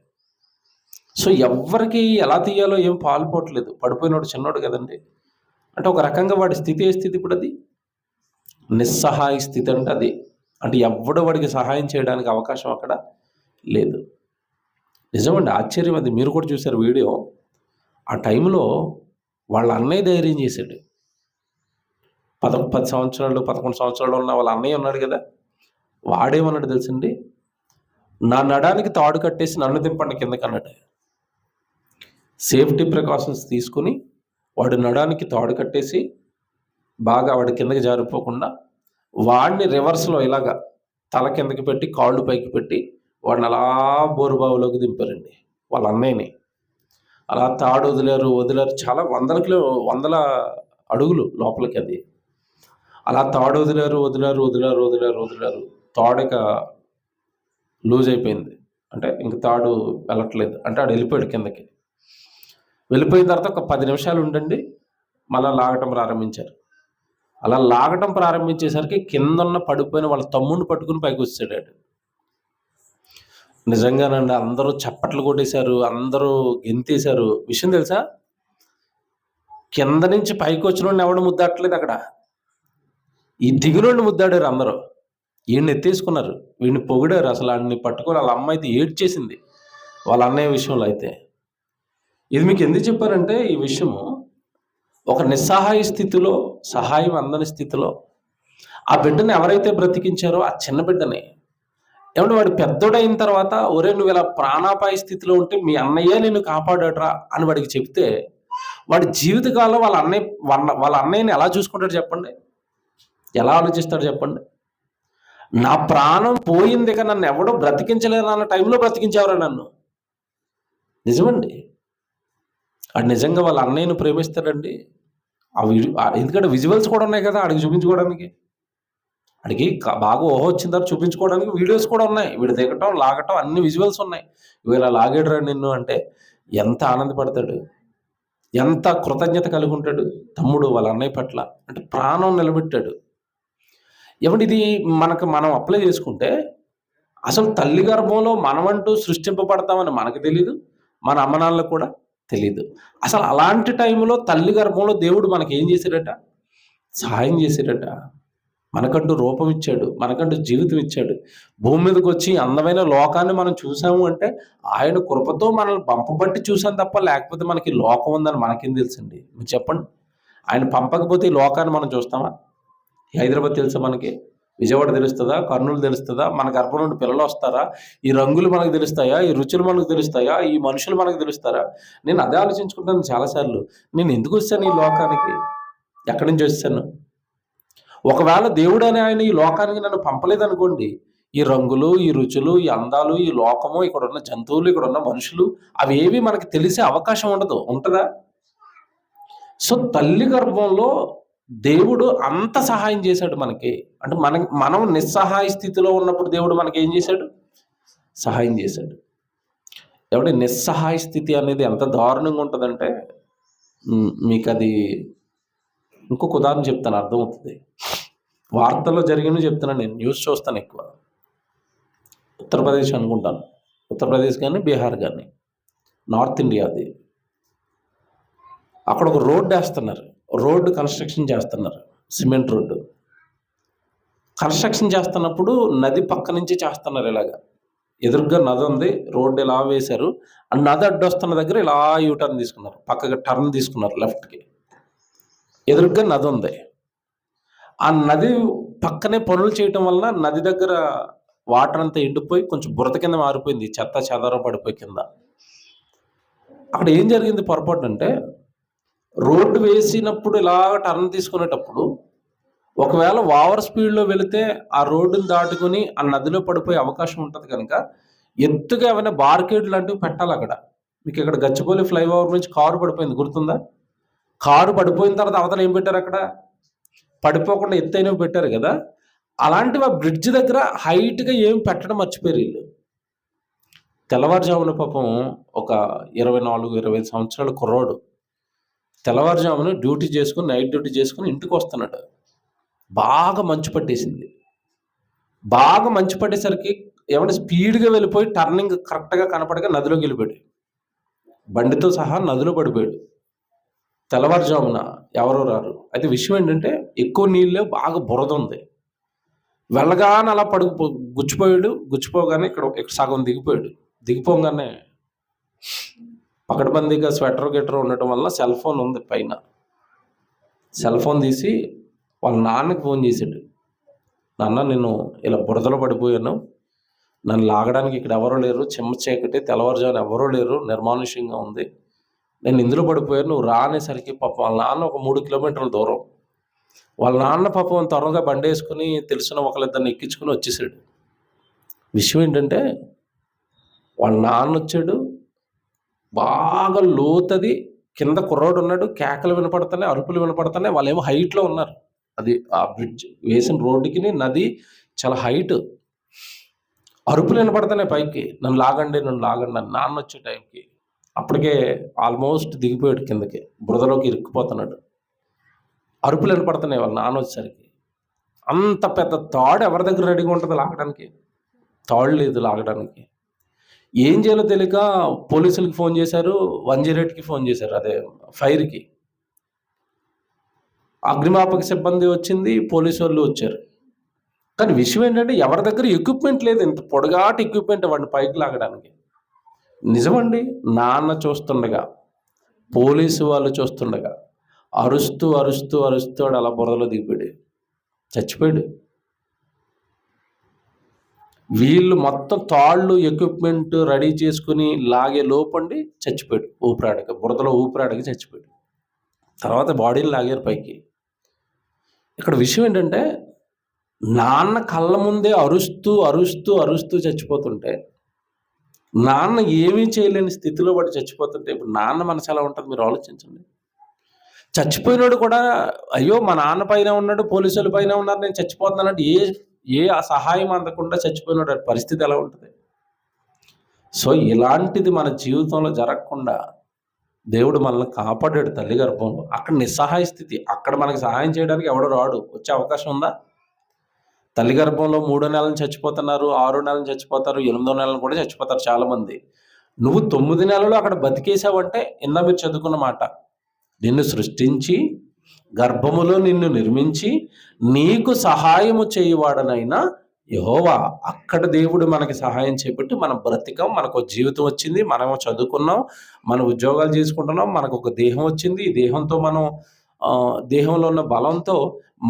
సో ఎవ్వరికి ఎలా తీయాలో ఏం పాలుపోవట్లేదు. పడిపోయినోడు చిన్నోడు కదండి. అంటే ఒక రకంగా వాడి స్థితి ఏ స్థితి ఇప్పుడు? అది నిస్సహాయ స్థితి. అంటే అది అంటే ఎవడు వాడికి సహాయం చేయడానికి అవకాశం అక్కడ లేదు. నిజమండి, ఆశ్చర్యం అది. మీరు కూడా చూశారు వీడియో. ఆ టైంలో వాళ్ళ అన్నయ్య ధైర్యం చేశాడు. 10 సంవత్సరాలు 11 సంవత్సరాలు ఉన్న వాళ్ళ అన్నయ్య ఉన్నాడు కదా, వాడేమన్నాడు తెలుసండి, నా నడానికి తాడు కట్టేసి నన్ను దింపండి కిందకి అన్నాడు. సేఫ్టీ ప్రికాషన్స్ తీసుకుని వాడు నడానికి తాడు కట్టేసి బాగా వాడి కిందకి జారిపోకుండా వాడిని రివర్స్లో ఇలాగా తల కిందకి పెట్టి కాళ్ళు పైకి పెట్టి వాడిని అలా బోరుబావిలోకి దింపారండి వాళ్ళ అన్నయ్యని. అలా తాడు వదిలారు చాలా వందల అడుగులు లోపలికి. అది అలా తాడు వదిలారు. తాడిక లూజ్ అయిపోయింది. అంటే ఇంక తాడు వెళ్ళట్లేదు. అంటే ఆడు వెళ్ళిపోయాడు కిందకి. వెళ్ళిపోయిన తర్వాత ఒక 10 నిమిషాలు ఉండండి, మళ్ళీ లాగటం ప్రారంభించారు. అలా లాగటం ప్రారంభించేసరికి కిందన్న పడిపోయిన వాళ్ళ తమ్ముడిని పట్టుకుని పైకి వచ్చాడు. నిజంగానండి, అందరూ చప్పట్లు కొట్టేశారు, అందరూ గెంతేశారు. విషయం తెలుసా, కింద నుంచి పైకి వచ్చిన ఎవడు ముద్దాట్లేదు అక్కడ. ఈ దిగులోని ముద్దాడారు అందరూ. వీడిని ఎత్తేసుకున్నారు, వీడిని పొగిడారు. అసలు వాడిని పట్టుకొని వాళ్ళ అమ్మ అయితే ఏడ్చేసింది వాళ్ళ అన్నయ్య విషయంలో. అయితే ఇది మీకు ఎందుకు చెప్పారంటే, ఈ విషయము ఒక నిస్సహాయ స్థితిలో, సహాయం అందని స్థితిలో ఆ బిడ్డని ఎవరైతే బ్రతికించారో ఆ చిన్న బిడ్డని, ఏమంటే వాడు పెద్దోడైన తర్వాత, ఒరే నువ్వు ఇలా ప్రాణాపాయ స్థితిలో ఉంటే మీ అన్నయ్యే నిన్ను కాపాడాడురా అని వాడికి చెప్తే, వాడి జీవితకాలంలో వాళ్ళ అన్నయ్యని ఎలా చూసుకుంటాడు చెప్పండి? ఎలా ఆలోచిస్తాడు చెప్పండి? నా ప్రాణం పోయింది ఇక నన్ను ఎవడో బ్రతికించలేరు అన్న టైంలో బ్రతికించేవరా నన్ను. నిజమండి, అది నిజంగా వాళ్ళ అన్నయ్యను ప్రేమిస్తాడండి. ఎందుకంటే విజువల్స్ కూడా ఉన్నాయి కదా ఆడికి చూపించుకోవడానికి. ఆడికి బాగా ఊహ వచ్చిన తర్వాత చూపించుకోవడానికి వీడియోస్ కూడా ఉన్నాయి. వీడు దిగటం, లాగటం అన్ని విజువల్స్ ఉన్నాయి. వీళ్ళ లాగేడురా నిన్ను అంటే ఎంత ఆనందపడతాడు, ఎంత కృతజ్ఞత కలిగి ఉంటాడు తమ్ముడు వాళ్ళ అన్నయ్య పట్ల. అంటే ప్రాణం నిలబెట్టాడు. ఏమంటే ఇది మనం అప్లై చేసుకుంటే, అసలు తల్లి గర్భంలో మనమంటూ సృష్టింపబడతామని మనకు తెలీదు, మన అమ్మనాన్నలకు కూడా తెలీదు. అసలు అలాంటి టైంలో తల్లి గర్భంలో దేవుడు మనకి ఏం చేశాడట? సహాయం చేశాడట. మనకంటూ రూపం ఇచ్చాడు, మనకంటూ జీవితం ఇచ్చాడు. భూమి మీదకి వచ్చి అందమైన లోకాన్ని మనం చూసాము అంటే ఆయన కృపతో మనల్ని పంపబట్టి చూసాం తప్ప, లేకపోతే మనకి లోకం ఉందని మనకేం తెలుసండి? మీరు చెప్పండి. ఆయన పంపకపోతే ఈ లోకాన్ని మనం చూస్తామా? హైదరాబాద్ తెలుసా మనకి? విజయవాడ తెలుస్తుందా? కర్నూలు తెలుస్తుందా? మన గర్భం నుండి పిల్లలు వస్తారా? ఈ రంగులు మనకు తెలుస్తాయా? ఈ రుచులు మనకు తెలుస్తాయా? ఈ మనుషులు మనకు తెలుస్తారా? నేను అదే ఆలోచించుకుంటాను చాలాసార్లు. నేను ఎందుకు వచ్చాను ఈ లోకానికి? ఎక్కడి నుంచి వచ్చాను? ఒకవేళ దేవుడు అనే ఆయన ఈ లోకానికి నన్ను పంపలేదనుకోండి, ఈ రంగులు, ఈ రుచులు, ఈ అందాలు, ఈ లోకము, ఇక్కడ ఉన్న జంతువులు, ఇక్కడ ఉన్న మనుషులు, అవి ఏవి మనకి తెలిసే అవకాశం ఉండదు. ఉంటుందా? సో తల్లి గర్భంలో దేవుడు అంత సహాయం చేశాడు మనకి. అంటే మనం నిస్సహాయ స్థితిలో ఉన్నప్పుడు దేవుడు మనకి ఏం చేశాడు? సహాయం చేశాడు. ఎవడి నిస్సహాయ స్థితి అనేది ఎంత దారుణంగా ఉంటుందంటే, మీకు అది ఇంకొక ఉదాహరణ చెప్తాను, అర్థమవుతుంది. వార్తల్లో జరిగినవి చెప్తున్నాను. నేను న్యూస్ చూస్తాను ఎక్కువ. ఉత్తరప్రదేశ్ అనుకుంటాను. ఉత్తరప్రదేశ్ కానీ, బీహార్ కానీ, నార్త్ ఇండియా అది. అక్కడ ఒక రోడ్డు వేస్తున్నారు. రోడ్డు కన్స్ట్రక్షన్ చేస్తున్నారు, సిమెంట్ రోడ్డు. కన్స్ట్రక్షన్ చేస్తున్నప్పుడు నది పక్క నుంచి చేస్తున్నారు ఇలాగా. ఎదురుగా నది ఉంది, రోడ్డు ఇలా వేశారు. ఆ నది అడ్డొస్తున్న దగ్గర ఇలా యూటర్న్ తీసుకున్నారు, పక్కకి టర్న్ తీసుకున్నారు లెఫ్ట్కి. ఎదురుగా నది ఉంది. ఆ నది పక్కనే పనులు చేయటం వలన నది దగ్గర వాటర్ అంతా ఎండిపోయి కొంచెం బురద కింద మారిపోయింది, చెత్త చెదారం పడిపోయి కింద. అక్కడ ఏం జరిగింది పొరపాటు అంటే, రోడ్డు వేసినప్పుడు ఇలా టర్న్ తీసుకునేటప్పుడు ఒకవేళ ఓవర్ స్పీడ్లో వెళితే ఆ రోడ్డుని దాటుకుని ఆ నదిలో పడిపోయే అవకాశం ఉంటుంది కనుక ఎత్తుగా ఏమైనా బార్కేడ్ లాంటివి పెట్టాలి అక్కడ. మీకు ఇక్కడ గచ్చిబౌలి ఫ్లైఓవర్ నుంచి కారు పడిపోయింది, గుర్తుందా? కారు పడిపోయిన తర్వాత అవతల ఏం పెట్టారు అక్కడ? పడిపోకుండా ఎత్తైనవి పెట్టారు కదా. అలాంటివి ఆ బ్రిడ్జ్ దగ్గర హైట్గా ఏం పెట్టడం మర్చిపోయారు వీళ్ళు. తెల్లవారుజామున పాపం ఒక 24-25 సంవత్సరాల కుర్రోడు తెల్లవారుజామున డ్యూటీ చేసుకుని, నైట్ డ్యూటీ చేసుకుని ఇంటికి వస్తున్నాడు. బాగా మంచు పట్టేసింది. బాగా మంచు పట్టేసరికి ఏమంటే స్పీడ్గా వెళ్ళిపోయి టర్నింగ్ కరెక్ట్గా కనపడగా నదిలోకి వెళ్ళిపోయాడు. బండితో సహా నదిలో పడిపోయాడు. తెల్లవారుజామున ఎవరో రారు. అయితే విషయం ఏంటంటే, ఎక్కువ నీళ్ళే, బాగా బురద ఉంది. వెళ్ళగానే అలా గుచ్చిపోయాడు. గుచ్చిపోగానే ఇక్కడ సగం దిగిపోయాడు. దిగిపోగానే పకడ్బందీగా స్వెటర్ గిటర్ ఉండటం వల్ల సెల్ ఫోన్ ఉంది పైన. సెల్ ఫోన్ తీసి వాళ్ళ నాన్నకి ఫోన్ చేశాడు. నాన్న, నేను ఇలా బురదలో పడిపోయాను, నన్ను లాగడానికి ఇక్కడ ఎవరో లేరు, చెమ్మ చీకటి, తెల్లవారుజామున ఎవరో లేరు, నిర్మానుష్యంగా ఉంది, నేను ఇందులో పడిపోయాను, నువ్వు రా అనేసరికి పాపం వాళ్ళ నాన్న ఒక 3 కిలోమీటర్ల దూరం. వాళ్ళ నాన్న పాపం త్వరగా బండి వేసుకుని తెలిసిన ఒకళ్ళిద్దరిని ఎక్కించుకుని వచ్చేసాడు. విషయం ఏంటంటే, వాళ్ళ నాన్న వచ్చాడు, బాగా లోతది, కింద కుర్రోడు ఉన్నాడు, కేకలు వినపడుతున్నాయి, అరుపులు వినపడుతున్నాయి. వాళ్ళు ఏమో హైట్లో ఉన్నారు. అది ఆ బ్రిడ్జ్ వేసిన రోడ్డుకి నది చాలా హైట్. అరుపులు వినపడుతున్నాయి పైకి, నన్ను లాగండి, నన్ను లాగండి అని. నాన్న వచ్చే టైంకి అప్పటికే ఆల్మోస్ట్ దిగిపోయాడు కిందకి, బురదలోకి ఇరుక్కుపోతున్నాడు. అరుపులు వినపడుతున్నాయి వాళ్ళ నాన్న వచ్చేసరికి. అంత పెద్ద తాడు ఎవరి దగ్గర రెడీగా ఉంటుంది లాగడానికి? తాడు లేదు లాగడానికి. ఏం చేయాలో తెలియక పోలీసులకి ఫోన్ చేశారు, 108కి ఫోన్ చేశారు, అదే ఫైర్కి. అగ్నిమాపక సిబ్బంది వచ్చింది, పోలీసు వాళ్ళు వచ్చారు. కానీ విషయం ఏంటంటే, ఎవరి దగ్గర ఎక్విప్మెంట్ లేదు, ఇంత పొడగాటి ఎక్విప్మెంట్ వాడిని పైకి లాగడానికి. నిజమండి, నాన్న చూస్తుండగా, పోలీసు వాళ్ళు చూస్తుండగా అరుస్తూ అరుస్తూ అరుస్తూ అలా బురదలో దిగిపోయాడు, చచ్చిపోయాడు. వీళ్ళు మొత్తం తాళ్ళు ఎక్విప్మెంట్ రెడీ చేసుకుని లాగే లోపండి చచ్చిపోయాడు, ఊపిరాడక, బురదలో ఊపిరాడకి చచ్చిపోయాడు. తర్వాత బాడీని లాగారు పైకి. ఇక్కడ విషయం ఏంటంటే, నాన్న కళ్ళ ముందే అరుస్తూ అరుస్తూ అరుస్తూ చచ్చిపోతుంటే, నాన్న ఏమీ చేయలేని స్థితిలో వాడు చచ్చిపోతుంటే, ఇప్పుడు నాన్న మనసు ఎలా ఉంటుంది మీరు ఆలోచించండి. చచ్చిపోయినాడు కూడా, అయ్యో మా నాన్న పైన ఉన్నాడు, పోలీసుల పైన ఉన్నారు, నేను చచ్చిపోతున్నానంటే ఏ సహాయం అందకుండా చచ్చిపోయినాడు, పరిస్థితి ఎలా ఉంటుంది? సో ఇలాంటిది మన జీవితంలో జరగకుండా దేవుడు మనల్ని కాపాడాడు తల్లి గర్భంలో. అక్కడ నిస్సహాయ స్థితి, అక్కడ మనకి సహాయం చేయడానికి ఎవడో రాడు. వచ్చే అవకాశం ఉందా? తల్లి గర్భంలో 3వ నెలను చచ్చిపోతున్నారు, 6వ నెలను చచ్చిపోతారు, 8వ నెలను కూడా చచ్చిపోతారు చాలామంది. నువ్వు 9 నెలలు అక్కడ బతికేసావంటే, ఇందా మీరు చదువుకున్న మాట, నిన్ను సృష్టించి గర్భములో నిన్ను నిర్మించి నీకు సహాయము చేయువాడనైనా యెహోవా. అక్కడ దేవుడు మనకి సహాయం చేపట్టి మనం బ్రతికం, మనకు జీవితం వచ్చింది, మనము చదువుకున్నాం, మన ఉద్యోగాలు చేసుకుంటున్నాం, మనకు ఒక దేహం వచ్చింది. ఈ దేహంతో మనం దేహంలో ఉన్న బలంతో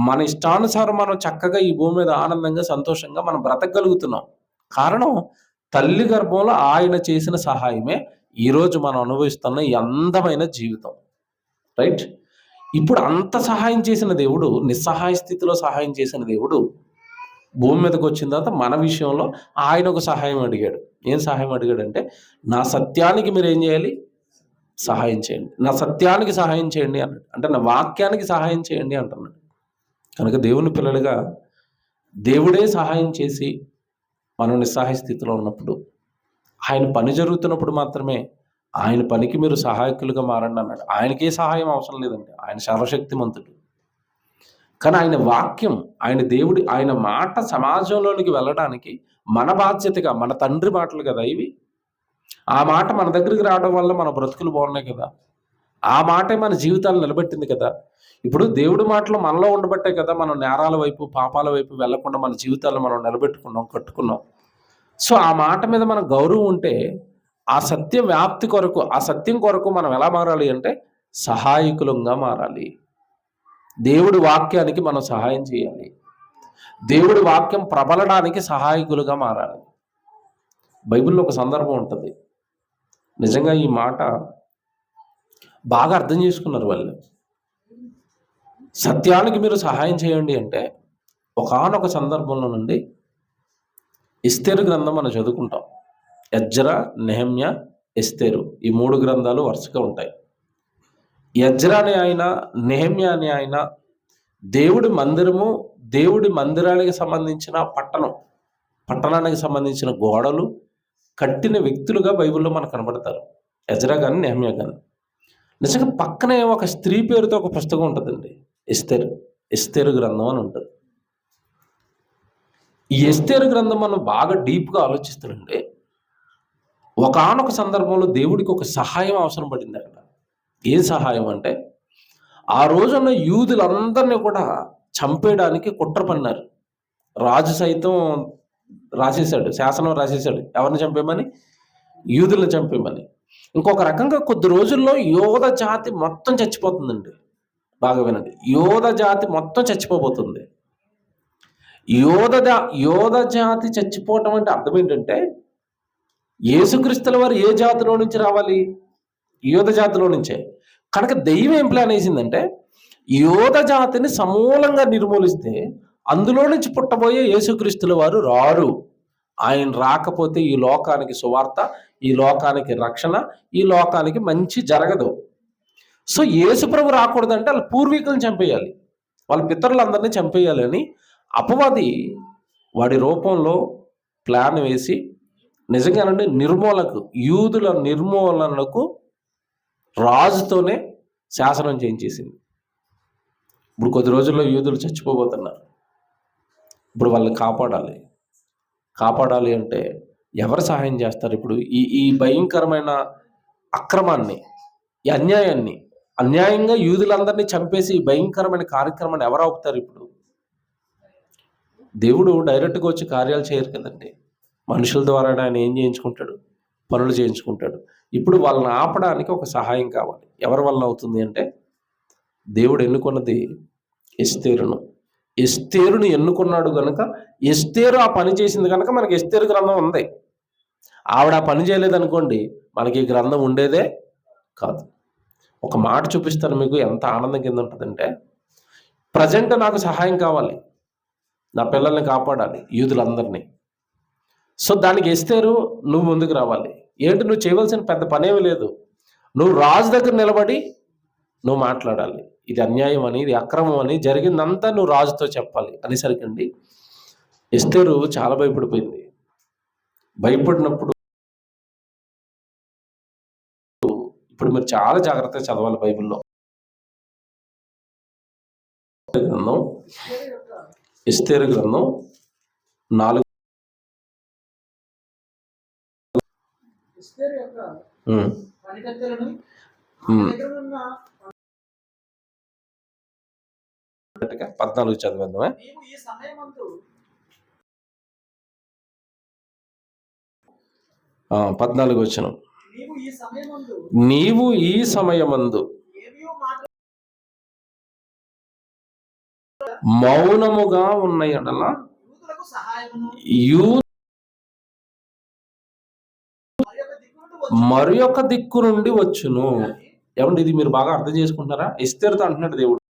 మన ఇష్టానుసారం మనం చక్కగా ఈ భూమి మీద ఆనందంగా సంతోషంగా మనం బ్రతకగలుగుతున్నాం. కారణం తల్లి గర్భంలో ఆయన చేసిన సహాయమే ఈరోజు మనం అనుభవిస్తున్న ఈ అందమైన జీవితం. రైట్? ఇప్పుడు అంత సహాయం చేసిన దేవుడు, నిస్సహాయ స్థితిలో సహాయం చేసిన దేవుడు భూమి మీదకి వచ్చిన తర్వాత మన విషయంలో ఆయన ఒక సహాయం అడిగాడు. ఏం సహాయం అడిగాడంటే, నా సత్యానికి మీరు ఏం చేయాలి? సహాయం చేయండి. నా సత్యానికి సహాయం చేయండి అన్నాడు. అంటే నా వాక్యానికి సహాయం చేయండి అంటున్నాడు. కనుక దేవుని పిల్లలుగా దేవుడే సహాయం చేసి మనం నిస్సహాయ స్థితిలో ఉన్నప్పుడు, ఆయన పని జరుగుతున్నప్పుడు మాత్రమే ఆయన పనికి మీరు సహాయకులుగా మారండి అన్నాడు. ఆయనకే సహాయం అవసరం లేదండి, ఆయన సర్వశక్తిమంతుడు. కానీ ఆయన వాక్యం, ఆయన ఆయన మాట సమాజంలోనికి వెళ్ళడానికి మన బాధ్యతగా, మన తండ్రి మాటలు కదా ఇవి, ఆ మాట మన దగ్గరికి రావడం వల్ల మన బ్రతుకులు బాగున్నాయి కదా. ఆ మాటే మన జీవితాలు నిలబెట్టింది కదా. ఇప్పుడు దేవుడి మాటలు మనలో ఉండబట్టే కదా మనం నేరాల వైపు, పాపాల వైపు వెళ్లకుండా మన జీవితాలను మనం నిలబెట్టుకున్నాం, కట్టుకున్నాం. సో, ఆ మాట మీద మనకు గౌరవం ఉంటే, ఆ సత్యం వ్యాప్తి కొరకు, ఆ సత్యం కొరకు మనం ఎలా మారాలి అంటే సహాయకులంగా మారాలి. దేవుడి వాక్యానికి మనం సహాయం చేయాలి. దేవుడి వాక్యం ప్రబలడానికి సహాయకులుగా మారాలి. బైబిల్‌లో ఒక సందర్భం ఉంటది. నిజంగా ఈ మాట బాగా అర్థం చేసుకున్నారు వాళ్ళు. సత్యానికి మీరు సహాయం చేయండి అంటే, ఒకానొక సందర్భంలో నుండి ఎస్తేరు గ్రంథం మనం చదువుకుంటాం. ఎజ్రా, నెహెమ్యా, ఎస్తేరు ఈ 3 గ్రంథాలు వరుసగా ఉంటాయి. ఎజ్రా అనే ఆయన, నెహెమ్యా అనే ఆయన దేవుడి మందిరము, దేవుడి మందిరానికి సంబంధించిన పట్టణానికి సంబంధించిన గోడలు కట్టిన వ్యక్తులుగా బైబిల్‌లో మనకు కనబడతారు. ఎజ్రా గాని, నెహెమ్యా గాని. నిజంగా పక్కనే ఒక స్త్రీ పేరుతో ఒక పుస్తకం ఉంటదండి. ఎస్తేరు గ్రంథం అని ఉంటది. ఈ ఎస్తేరు గ్రంథం మనం బాగా డీప్‌గా ఆలోచిస్తుంటే, ఒకానొక సందర్భంలో దేవుడికి ఒక సహాయం అవసరం పడింది అక్కడ. ఏం సహాయం అంటే, ఆ రోజున్న యూదులందరినీ కూడా చంపేయడానికి కుట్ర పన్నారు. రాజు సైతం శాసనం రాసేసాడు. ఎవరిని చంపేయమని? యూదులను చంపేయమని. ఇంకొక రకంగా కొద్ది రోజుల్లో యోధ జాతి మొత్తం చచ్చిపోతుందండి. బాగా వినండి. యోధ జాతి మొత్తం చచ్చిపోబోతుంది. యోధ జాతి చచ్చిపోవటం అంటే అర్థం ఏంటంటే, యేసుక్రీస్తుల వారు ఏ జాతిలో నుంచి రావాలి? యోధ జాతిలో నుంచే. కనుక దెయ్యం ఏం ప్లాన్ వేసిందంటే, యోధ జాతిని సమూలంగా నిర్మూలిస్తే అందులో నుంచి పుట్టబోయే యేసుక్రీస్తుల వారు రారు. ఆయన రాకపోతే ఈ లోకానికి సువార్త, ఈ లోకానికి రక్షణ, ఈ లోకానికి మంచి జరగదు. సో యేసుప్రభు రాకూడదంటే వాళ్ళ పూర్వీకులను చంపేయాలి, వాళ్ళ పితరులందరినీ చంపేయాలి అని అపవాది వాడి రూపంలో ప్లాన్ వేసి నిజంగానండి యూదుల నిర్మూలనకు రాజుతోనే శాసనం చేయించేసింది. ఇప్పుడు కొద్ది రోజుల్లో యూదులు చచ్చిపోబోతున్నారు. ఇప్పుడు వాళ్ళని కాపాడాలి అంటే ఎవరు సహాయం చేస్తారు? ఇప్పుడు ఈ భయంకరమైన అక్రమాన్ని, ఈ అన్యాయంగా యూదులందరినీ చంపేసి ఈ భయంకరమైన కార్యక్రమాన్ని ఎవరు ఆపుతారు? ఇప్పుడు దేవుడు డైరెక్ట్గా వచ్చి కార్యాలు చేయరు కదండి. మనుషుల ద్వారా ఆయన ఏం చేయించుకుంటాడు? పనులు చేయించుకుంటాడు. ఇప్పుడు వాళ్ళని ఆపడానికి ఒక సహాయం కావాలి. ఎవరి వల్ల అవుతుంది అంటే, దేవుడు ఎన్నుకున్నది ఎస్తేరును ఎన్నుకున్నాడు కనుక, ఎస్తేరు ఆ పని చేసింది కనుక మనకి ఎస్తేరు గ్రంథం ఉంది. ఆవిడ ఆ పని చేయలేదనుకోండి, మనకి ఈ గ్రంథం ఉండేదే కాదు. ఒక మాట చూపిస్తాను మీకు, ఎంత ఆనందం కింద ఉంటుందంటే, ప్రజెంట్ నాకు సహాయం కావాలి, నా పిల్లల్ని కాపాడాలి, యూదులందరినీ. సో దానికి ఎస్తేరు నువ్వు ముందుకు రావాలి. ఏంటి నువ్వు చేయవలసిన పెద్ద పనేమి లేదు. నువ్వు రాజు దగ్గర నిలబడి నువ్వు మాట్లాడాలి. ఇది అన్యాయం అని, ఇది అక్రమం అని, జరిగిందంతా నువ్వు రాజుతో చెప్పాలి అనేసరికండి ఎస్తేరు చాలా భయపడిపోయింది. భయపడినప్పుడు ఇప్పుడు మీరు చాలా జాగ్రత్తగా చదవాలి బైబిల్లో. ఎస్తేరు గ్రంథం 4 14 చదివేద్దామా? 14 వచనం. నీవు ఈ సమయమందు మౌనముగా ఉన్న ఎడల మరి యొక్క దిక్కు నుండి వచ్చును. ఏమండి, ఇది మీరు బాగా అర్థం చేసుకుంటున్నారా? ఎస్తేరుతో అంటున్నాడు దేవుడు,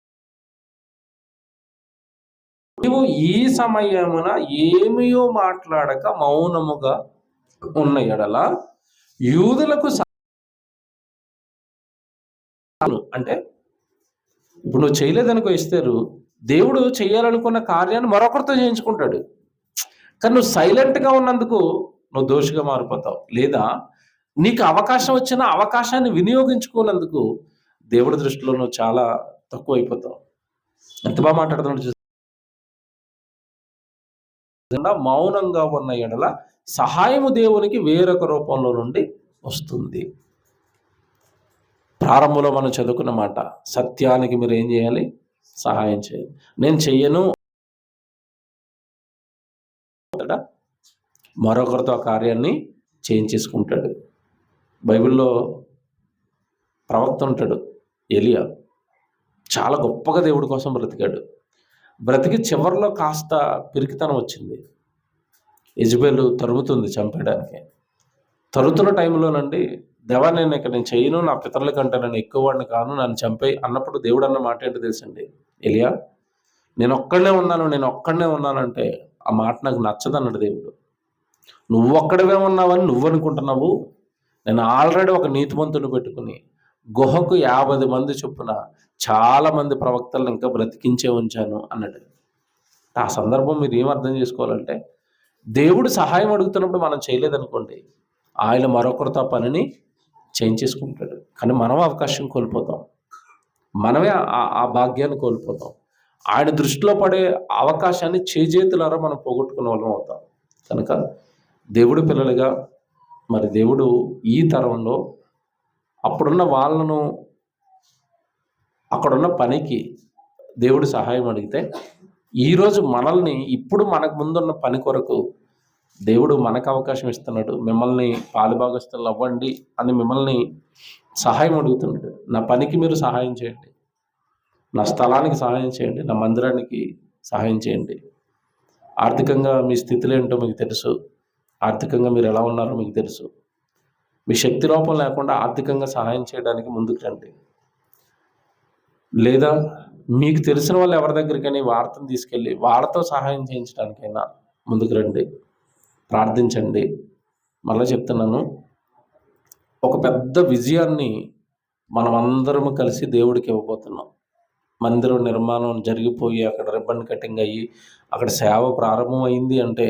నీవు ఈ సమయమున ఏమియో మాట్లాడక మౌనముగా ఉన్న ఎడల యూదులకు అంటే, ఇప్పుడు నువ్వు చేయలేదనుకో ఎస్తేరు, దేవుడు చేయాలనుకున్న కార్యాన్ని మరొకరితో చేయించుకుంటాడు. కానీ నువ్వు సైలెంట్గా ఉన్నందుకు నువ్వు దోషిగా మారిపోతావు. లేదా నీకు అవకాశం వచ్చిన అవకాశాన్ని వినియోగించుకున్నందుకు దేవుడి దృష్టిలో నువ్వు చాలా తక్కువ అయిపోతావు. ఎంత బాగా మాట్లాడుతున్నాడు. మౌనంగా ఉన్న ఎడల సహాయము దేవునికి వేరొక రూపంలో నుండి వస్తుంది. ప్రారంభంలో మనం చదువుకున్న మాట, సత్యానికి మీరు ఏం చేయాలి? సహాయం చేయాలి. నేను చెయ్యను మరొకరితో ఆ కార్యాన్ని చేయించేసుకుంటాడు. బైబిల్లో ప్రవక్త ఉంటాడు ఎలియా. చాలా గొప్పగా దేవుడి కోసం బ్రతికాడు. బ్రతికి చివరిలో కాస్త పిరికితనం వచ్చింది. యెజబెలు తరుముతుంది చంపేయడానికి. తరుతున్న టైంలోనండి, దేవా నేను చెయ్యను, నా పితరుల కంటే నేను ఎక్కువ వాడిని కాను, నన్ను చంపేయి అన్నప్పుడు దేవుడు అన్న మాట ఏంటో తెలుసండి? ఎలియా, నేను ఒక్కడనే ఉన్నానంటే ఆ మాట నాకు నచ్చదన్నాడు దేవుడు. నువ్వు ఒక్కడవే ఉన్నావని నువ్వు అనుకుంటున్నావు, నేను ఆల్రెడీ ఒక నీతిమంతుని పెట్టుకుని గుహకు 50 మంది చొప్పున చాలా మంది ప్రవక్తలను ఇంకా బ్రతికించే ఉంచాను అన్నాడు. ఆ సందర్భం మీరు ఏం అర్థం చేసుకోవాలంటే, దేవుడు సహాయం అడుగుతున్నప్పుడు మనం చేయలేదనుకోండి, ఆయన మరొకరితో పనిని చేయించేసుకుంటాడు. కానీ మనం అవకాశం కోల్పోతాం, మనమే ఆ భాగ్యాన్ని కోల్పోతాం. ఆయన దృష్టిలో పడే అవకాశాన్ని చేజేతులారా మనం పోగొట్టుకునే వాళ్ళం అవుతాం. కనుక దేవుడు పిల్లలుగా, మరి దేవుడు ఈ తరంలో అప్పుడున్న వాళ్ళను అక్కడున్న పనికి దేవుడు సహాయం అడిగితే, ఈరోజు మనల్ని ఇప్పుడు మనకు ముందున్న పని కొరకు దేవుడు మనకు అవకాశం ఇస్తున్నాడు. మిమ్మల్ని పాలుభాగస్తులు అవ్వండి అని మిమ్మల్ని సహాయం అడుగుతున్నాడు. నా పనికి మీరు సహాయం చేయండి, నా స్థలానికి సహాయం చేయండి, నా మందిరానికి సహాయం చేయండి. ఆర్థికంగా మీ స్థితిలో ఏంటో మీకు తెలుసు, ఆర్థికంగా మీరు ఎలా ఉన్నారో మీకు తెలుసు. మీ శక్తి లోపం లేకుండా ఆర్థికంగా సహాయం చేయడానికి ముందుకు రండి. లేదా మీకు తెలిసిన వాళ్ళు ఎవరి దగ్గరికైనా వార్తను తీసుకెళ్ళి వాళ్ళతో సహాయం చేయించడానికైనా ముందుకు రండి, ప్రార్థించండి. మళ్ళీ చెప్తున్నాను, ఒక పెద్ద విజయాన్ని మనం అందరము కలిసి దేవుడికి ఇవ్వబోతున్నాం. మందిరం నిర్మాణం జరిగిపోయి అక్కడ రిబ్బన్ కటింగ్ అయ్యి అక్కడ సేవ ప్రారంభం అయింది అంటే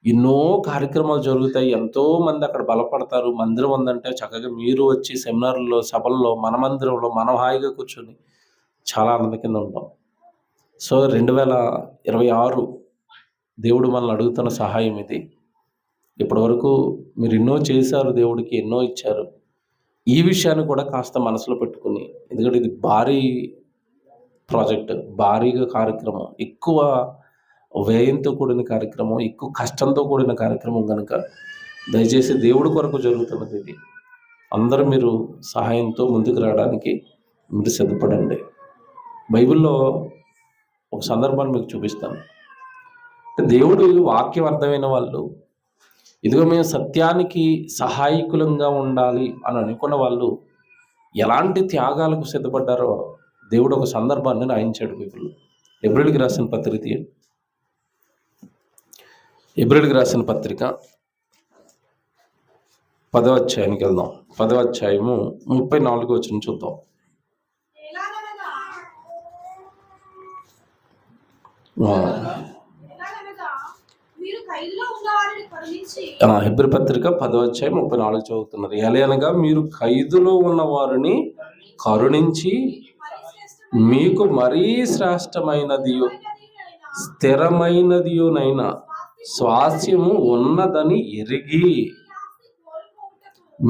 ఎన్నో కార్యక్రమాలు జరుగుతాయి, ఎంతోమంది అక్కడ బలపడతారు. మందిరం ఉందంటే చక్కగా మీరు వచ్చి సెమినార్లో, సభల్లో, మన మందిరంలో మనం హాయిగా కూర్చొని చాలా ఆనంద కింద ఉంటాం. సో 2026 దేవుడు మనల్ని అడుగుతున్న సహాయం ఇది. ఇప్పటి వరకు మీరు ఎన్నో చేశారు, దేవుడికి ఎన్నో ఇచ్చారు. ఈ విషయాన్ని కూడా కాస్త మనసులో పెట్టుకుని, ఎందుకంటే ఇది భారీ ప్రాజెక్ట్, భారీగా కార్యక్రమం, ఎక్కువ వ్యయంతో కూడిన కార్యక్రమం, ఎక్కువ కష్టంతో కూడిన కార్యక్రమం కనుక దయచేసి దేవుడి కొరకు జరుగుతున్నది ఇది. అందరూ మీరు సహాయంతో ముందుకు రావడానికి మీరు సిద్ధపడండి. బైబిల్లో ఒక సందర్భాన్ని మీకు చూపిస్తాను. దేవుడు వాక్యం అర్థమైన వాళ్ళు, ఇదిగో మేము సత్యానికి సహాయకులంగా ఉండాలి అని అనుకున్న వాళ్ళు ఎలాంటి త్యాగాలకు సిద్ధపడ్డారో దేవుడు ఒక సందర్భాన్ని రాయించాడు బైబిల్లో. హెబ్రీయులకు రాసిన పత్రిక తీయండి. హెబ్రీయులకు రాసిన పత్రిక 10వ అధ్యాయానికి వెళ్దాం. 10వ అధ్యాయము 34వ వచనం చూద్దాం. హెబ్రీ పత్రిక 10వ అధ్యాయం 34 చదువుతున్నారు. ఎలాగనగా మీరు ఖైదులో ఉన్న వారిని కరుణించి మీకు మరీ శ్రేష్టమైనదియు స్థిరమైనదియునైన స్వాస్థ్యము ఉన్నదని ఎరిగి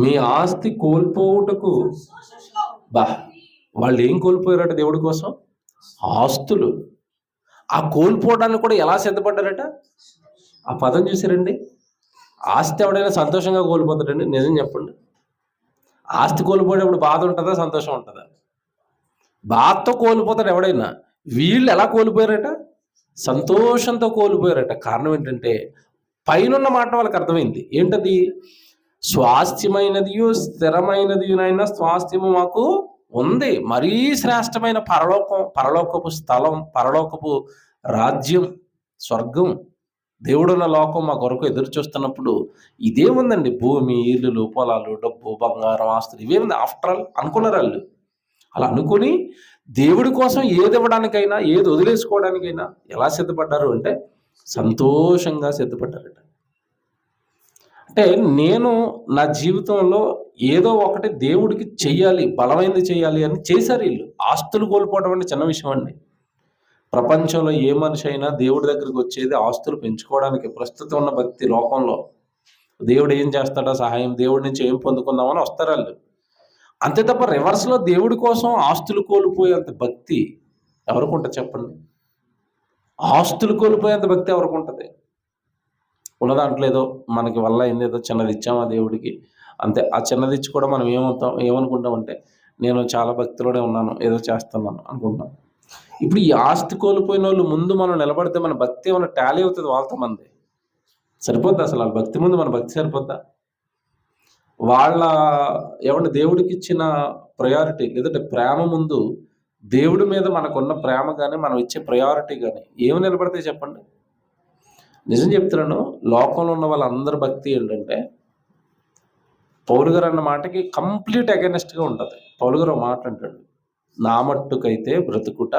మీ ఆస్తి కోల్పోవుటకు వాళ్ళు ఏం కోల్పోయారట దేవుడి కోసం? ఆస్తులు. ఆ కోల్పోవడానికి కూడా ఎలా సిద్ధపడ్డారట? ఆ పదం చూసారండి. ఆస్తి ఎవడైనా సంతోషంగా కోల్పోతాడండి? నిజం చెప్పండి. ఆస్తి కోల్పోయేటప్పుడు బాధ ఉంటుందా, సంతోషం ఉంటుందా? బాధతో కోల్పోతాడు ఎవడైనా. వీళ్ళు ఎలా కోల్పోయారట? సంతోషంతో కోల్పోయారట. కారణం ఏంటంటే పైనున్న మాట వాళ్ళకి అర్థమైంది. ఏంటది? స్వాస్థ్యమైనదియు స్థిరమైనదియునైనా స్వాస్థ్యము మాకు ఉంది, మరీ శ్రేష్టమైన పరలోకపు స్థలం, పరలోకపు రాజ్యం, స్వర్గం, దేవుడున్న లోకం మా కొరకు ఎదురు చూస్తున్నప్పుడు ఇదేముందండి? భూమి, ఇల్లులు, పొలాలు, డబ్బు, బంగారం, ఆస్తులు ఇవేముంది ఆఫ్టర్ ఆల్ అనుకున్నారు వాళ్ళు. అలా అనుకుని దేవుడి కోసం ఏది ఇవ్వడానికైనా, ఏది వదిలేసుకోవడానికైనా ఎలా సిద్ధపడ్డారు అంటే సంతోషంగా సిద్ధపడ్డారట. అంటే నేను నా జీవితంలో ఏదో ఒకటి దేవుడికి చెయ్యాలి, బలమైనది చెయ్యాలి అని చేశారు వీళ్ళు. ఆస్తులు కోల్పోవడం అంటే చిన్న విషయం అండి. ప్రపంచంలో ఏ మనిషి అయినా దేవుడి దగ్గరికి వచ్చేది ఆస్తులు పెంచుకోవడానికి. ప్రస్తుతం ఉన్న భక్తి లోకంలో దేవుడు ఏం చేస్తాడో సహాయం, దేవుడి నుంచి ఏం పొందుకుందామని వస్తారు వాళ్ళు. అంతే తప్ప రివర్స్‌లో దేవుడి కోసం ఆస్తులు కోల్పోయేంత భక్తి ఎవరికుంటది చెప్పండి? ఆస్తులు కోల్పోయేంత భక్తి ఎవరికుంటది? ఉన్న దాంట్లో ఏదో మనకి వల్ల అయింది, ఏదో చిన్నది ఇచ్చామా దేవుడికి అంతే. ఆ చిన్నది ఇచ్చి కూడా మనం ఏమనుకుంటామంటే నేను చాలా భక్తిలోనే ఉన్నాను, ఏదో చేస్తున్నాను అనుకుంటాం. ఇప్పుడు ఈ ఆస్తి కోల్పోయినోళ్ళు ముందు మనం నిలబడితే మన భక్తి ఏమైనా టాలీ అవుతది వాళ్ళతో మనది? సరిపోద్దా అసలు? ఆళ్ళ భక్తి ముందు మన భక్తి సరిపోద్దా? వాళ్ళ దేవుడికిచ్చిన ప్రయారిటీ లేదంటే ప్రేమ ముందు దేవుడి మీద మనకున్న ప్రేమ గాని, మనం ఇచ్చే ప్రయారిటీ గాని ఏమి నిలబడతాయి చెప్పండి? నిజం చెప్తున్నాను. లోకంలో ఉన్న వాళ్ళందరి భక్తి ఏంటంటే, పౌలు గారు అన్న మాటకి కంప్లీట్ అగైనెస్ట్‌గా ఉంటది. పౌలు గారు ఒక మాట అంటాడు, "నా మట్టుకైతే బ్రతుకుట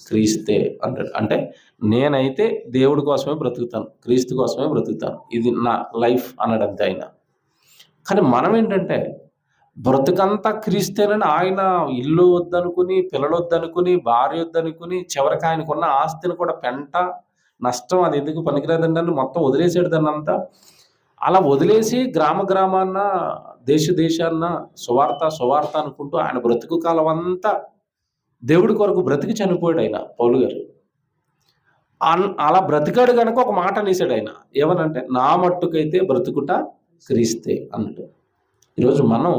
క్రీస్తే" అంటాడు. అంటే నేనైతే దేవుడి కోసమే బ్రతుకుతాను, క్రీస్తు కోసమే బ్రతుకుతాను. ఇది నా లైఫ్ అన్నాడు అంతే ఆయన. కానీ మనం ఏంటంటే బ్రతుకంతా క్రీస్తేనని ఆయన ఇల్లు వద్దనుకుని, పిల్లలు వద్దనుకుని, భార్య వద్దనుకుని, చివరికి ఆయనకున్న ఆస్తిని కూడా నష్టం, అది ఎందుకు పనికిరాదండి అని మొత్తం వదిలేసాడు దాన్నంతా. అలా వదిలేసి గ్రామాన్న, దేశాన్న సువార్త అనుకుంటూ ఆయన బ్రతుకు కాలం అంతా దేవుడి కొరకు బ్రతికి చనిపోయాడు ఆయన పౌలు గారు. అలా బ్రతికాడు గనక ఒక మాట అనేసాడు ఆయన. ఏమనంటే, "నా మట్టుకైతే బ్రతుకుట క్రీస్తే" అన్నట్టు. ఈరోజు మనం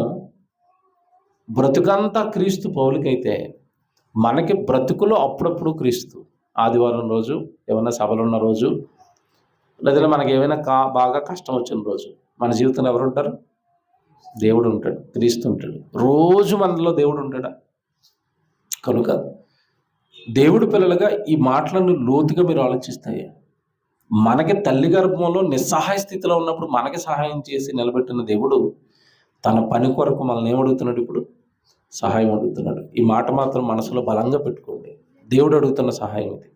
బ్రతుకంతా క్రీస్తు పౌలుకైతే, మనకి బ్రతుకులో అప్పుడప్పుడు క్రీస్తు. ఆదివారం రోజు, ఏమన్నా సభలున్న రోజు, లేదంటే మనకి ఏమైనా బాగా కష్టం వచ్చిన రోజు, మన జీవితంలో ఎవరుంటారు? దేవుడు ఉంటాడు, క్రీస్తు ఉంటాడు. రోజు మనలో దేవుడు ఉంటాడా? కనుక దేవుడి పిల్లలుగా ఈ మాటలను లోతుగా మీరు ఆలోచిస్తాయి. మనకి తల్లి గర్భంలో నిస్సహాయ స్థితిలో ఉన్నప్పుడు మనకి సహాయం చేసి నిలబెట్టిన దేవుడు తన పని కొరకు మనల్ని ఏమడుగుతున్నాడు? ఇప్పుడు సహాయం అడుగుతున్నాడు. ఈ మాట మాత్రం మనసులో బలంగా పెట్టుకోండి. దేవుడు అడుగుతున్న సహాయం ఇది.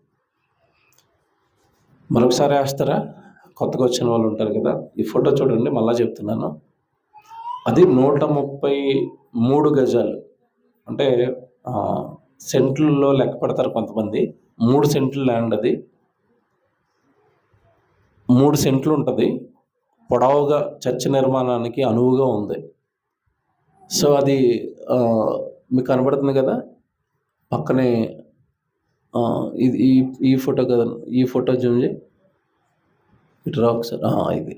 మరొకసారి వేస్తారా? కొత్తగా వచ్చిన వాళ్ళు ఉంటారు కదా. ఈ ఫోటో చూడండి, మళ్ళా చెప్తున్నాను. అది 133 గజాలు, అంటే సెంట్లలో లెక్క పెడతారు కొంతమంది. 3 సెంట్లు ల్యాండ్ అది. 3 సెంట్లు ఉంటుంది. పొడవుగా చర్చ నిర్మాణానికి అనువుగా ఉంది. సో అది మీకు కనబడుతుంది కదా పక్కనే. ఇది ఈ ఫోటో కదా, ఈ ఫోటో జూమ్ చేయి, ఇటు రా ఒకసారి. ఇది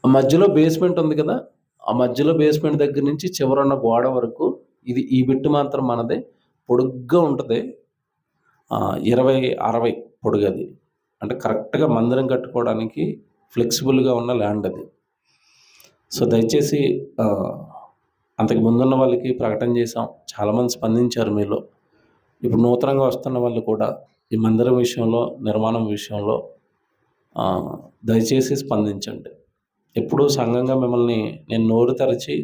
మధ్యలో బేస్మెంట్ ఉంది కదా, ఆ మధ్యలో బేస్మెంట్ దగ్గర నుంచి చివరన్న గోడ వరకు ఈ బిట్టు మాత్రం మనదే. పొడుగ్గా ఉంటుంది, 20-60 పొడుగది. అంటే కరెక్ట్గా మందిరం కట్టుకోవడానికి ఫ్లెక్సిబుల్గా ఉన్న ల్యాండ్ అది. సో దయచేసి అంతకు ముందున్న వాళ్ళకి ప్రకటన చేశాం, చాలామంది స్పందించారు మీలో. ఇప్పుడు నూతనంగా వస్తున్న వాళ్ళు కూడా ఈ మందిరం విషయంలో, నిర్మాణం విషయంలో దయచేసి స్పందించండి. ఎప్పుడూ సంఘంగా మిమ్మల్ని నేను నోరు తెరచి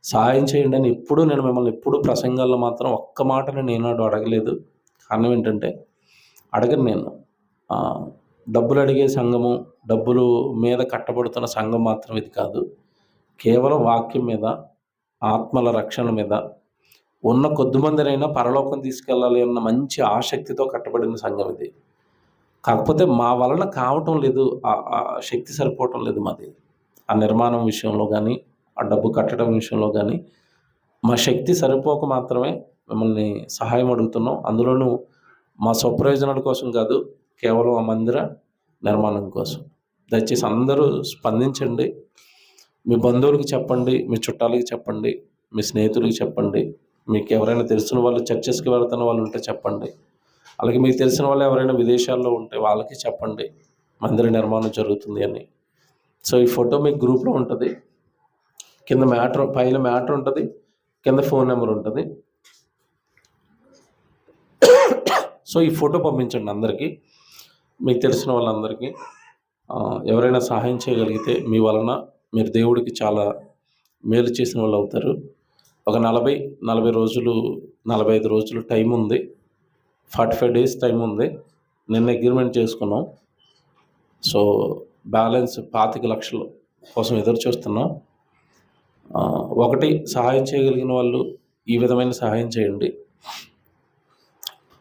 సహాయం చేయండి అని నేను మిమ్మల్ని ఎప్పుడు ప్రసంగాల్లో మాత్రం ఒక్క మాటని నేనాడు అడగలేదు. కారణం ఏంటంటే, అడగను నేను. డబ్బులు అడిగే సంఘము, డబ్బులు మీద కట్టబడుతున్న సంఘం మాత్రం ఇది కాదు. కేవలం వాక్యం మీద, ఆత్మల రక్షణ మీద, ఉన్న కొద్దిమందినైనా పరలోకం తీసుకెళ్ళాలి అన్న మంచి ఆసక్తితో కట్టబడిన సంఘం ఇది. కాకపోతే మా వలన కావటం లేదు, ఆ శక్తి సరిపోవటం లేదు మాది. ఆ నిర్మాణం విషయంలో కానీ, ఆ డబ్బు కట్టడం విషయంలో కానీ మా శక్తి సరిపోక మాత్రమే మిమ్మల్ని సహాయం అడుగుతున్నాం. అందులోనూ మా స్వప్రయోజనాల కోసం కాదు, కేవలం ఆ మందిర నిర్మాణం కోసం. దయచేసి అందరూ స్పందించండి. మీ బంధువులకి చెప్పండి, మీ చుట్టాలకి చెప్పండి, మీ స్నేహితులకి చెప్పండి. మీకు ఎవరైనా తెలిసిన వాళ్ళు చర్చెస్కి వెళ్తున్న వాళ్ళు ఉంటే చెప్పండి. అలాగే మీకు తెలిసిన వాళ్ళు ఎవరైనా విదేశాల్లో ఉంటే వాళ్ళకి చెప్పండి మందిర నిర్మాణం జరుగుతుంది అని. సో ఈ ఫోటో మీకు గ్రూప్లో ఉంటుంది. కింద పైన మ్యాటర్ ఉంటుంది, కింద ఫోన్ నెంబర్ ఉంటుంది. సో ఈ ఫోటో పంపించండి అందరికీ, మీకు తెలిసిన వాళ్ళందరికీ. ఎవరైనా సహాయం చేయగలిగితే మీ వలన మీరు దేవుడికి చాలా మేలు చేసిన వాళ్ళు అవుతారు. ఒక 40 రోజులు 45 రోజులు టైం ఉంది, 45 డేస్ టైం ఉంది. నిన్న అగ్రిమెంట్ చేసుకున్నాం. సో బ్యాలెన్స్ 25 లక్షలు కోసం ఎదురు చూస్తున్నాం. ఒకటి, సహాయం చేయగలిగిన వాళ్ళు ఈ విధమైన సహాయం చేయండి.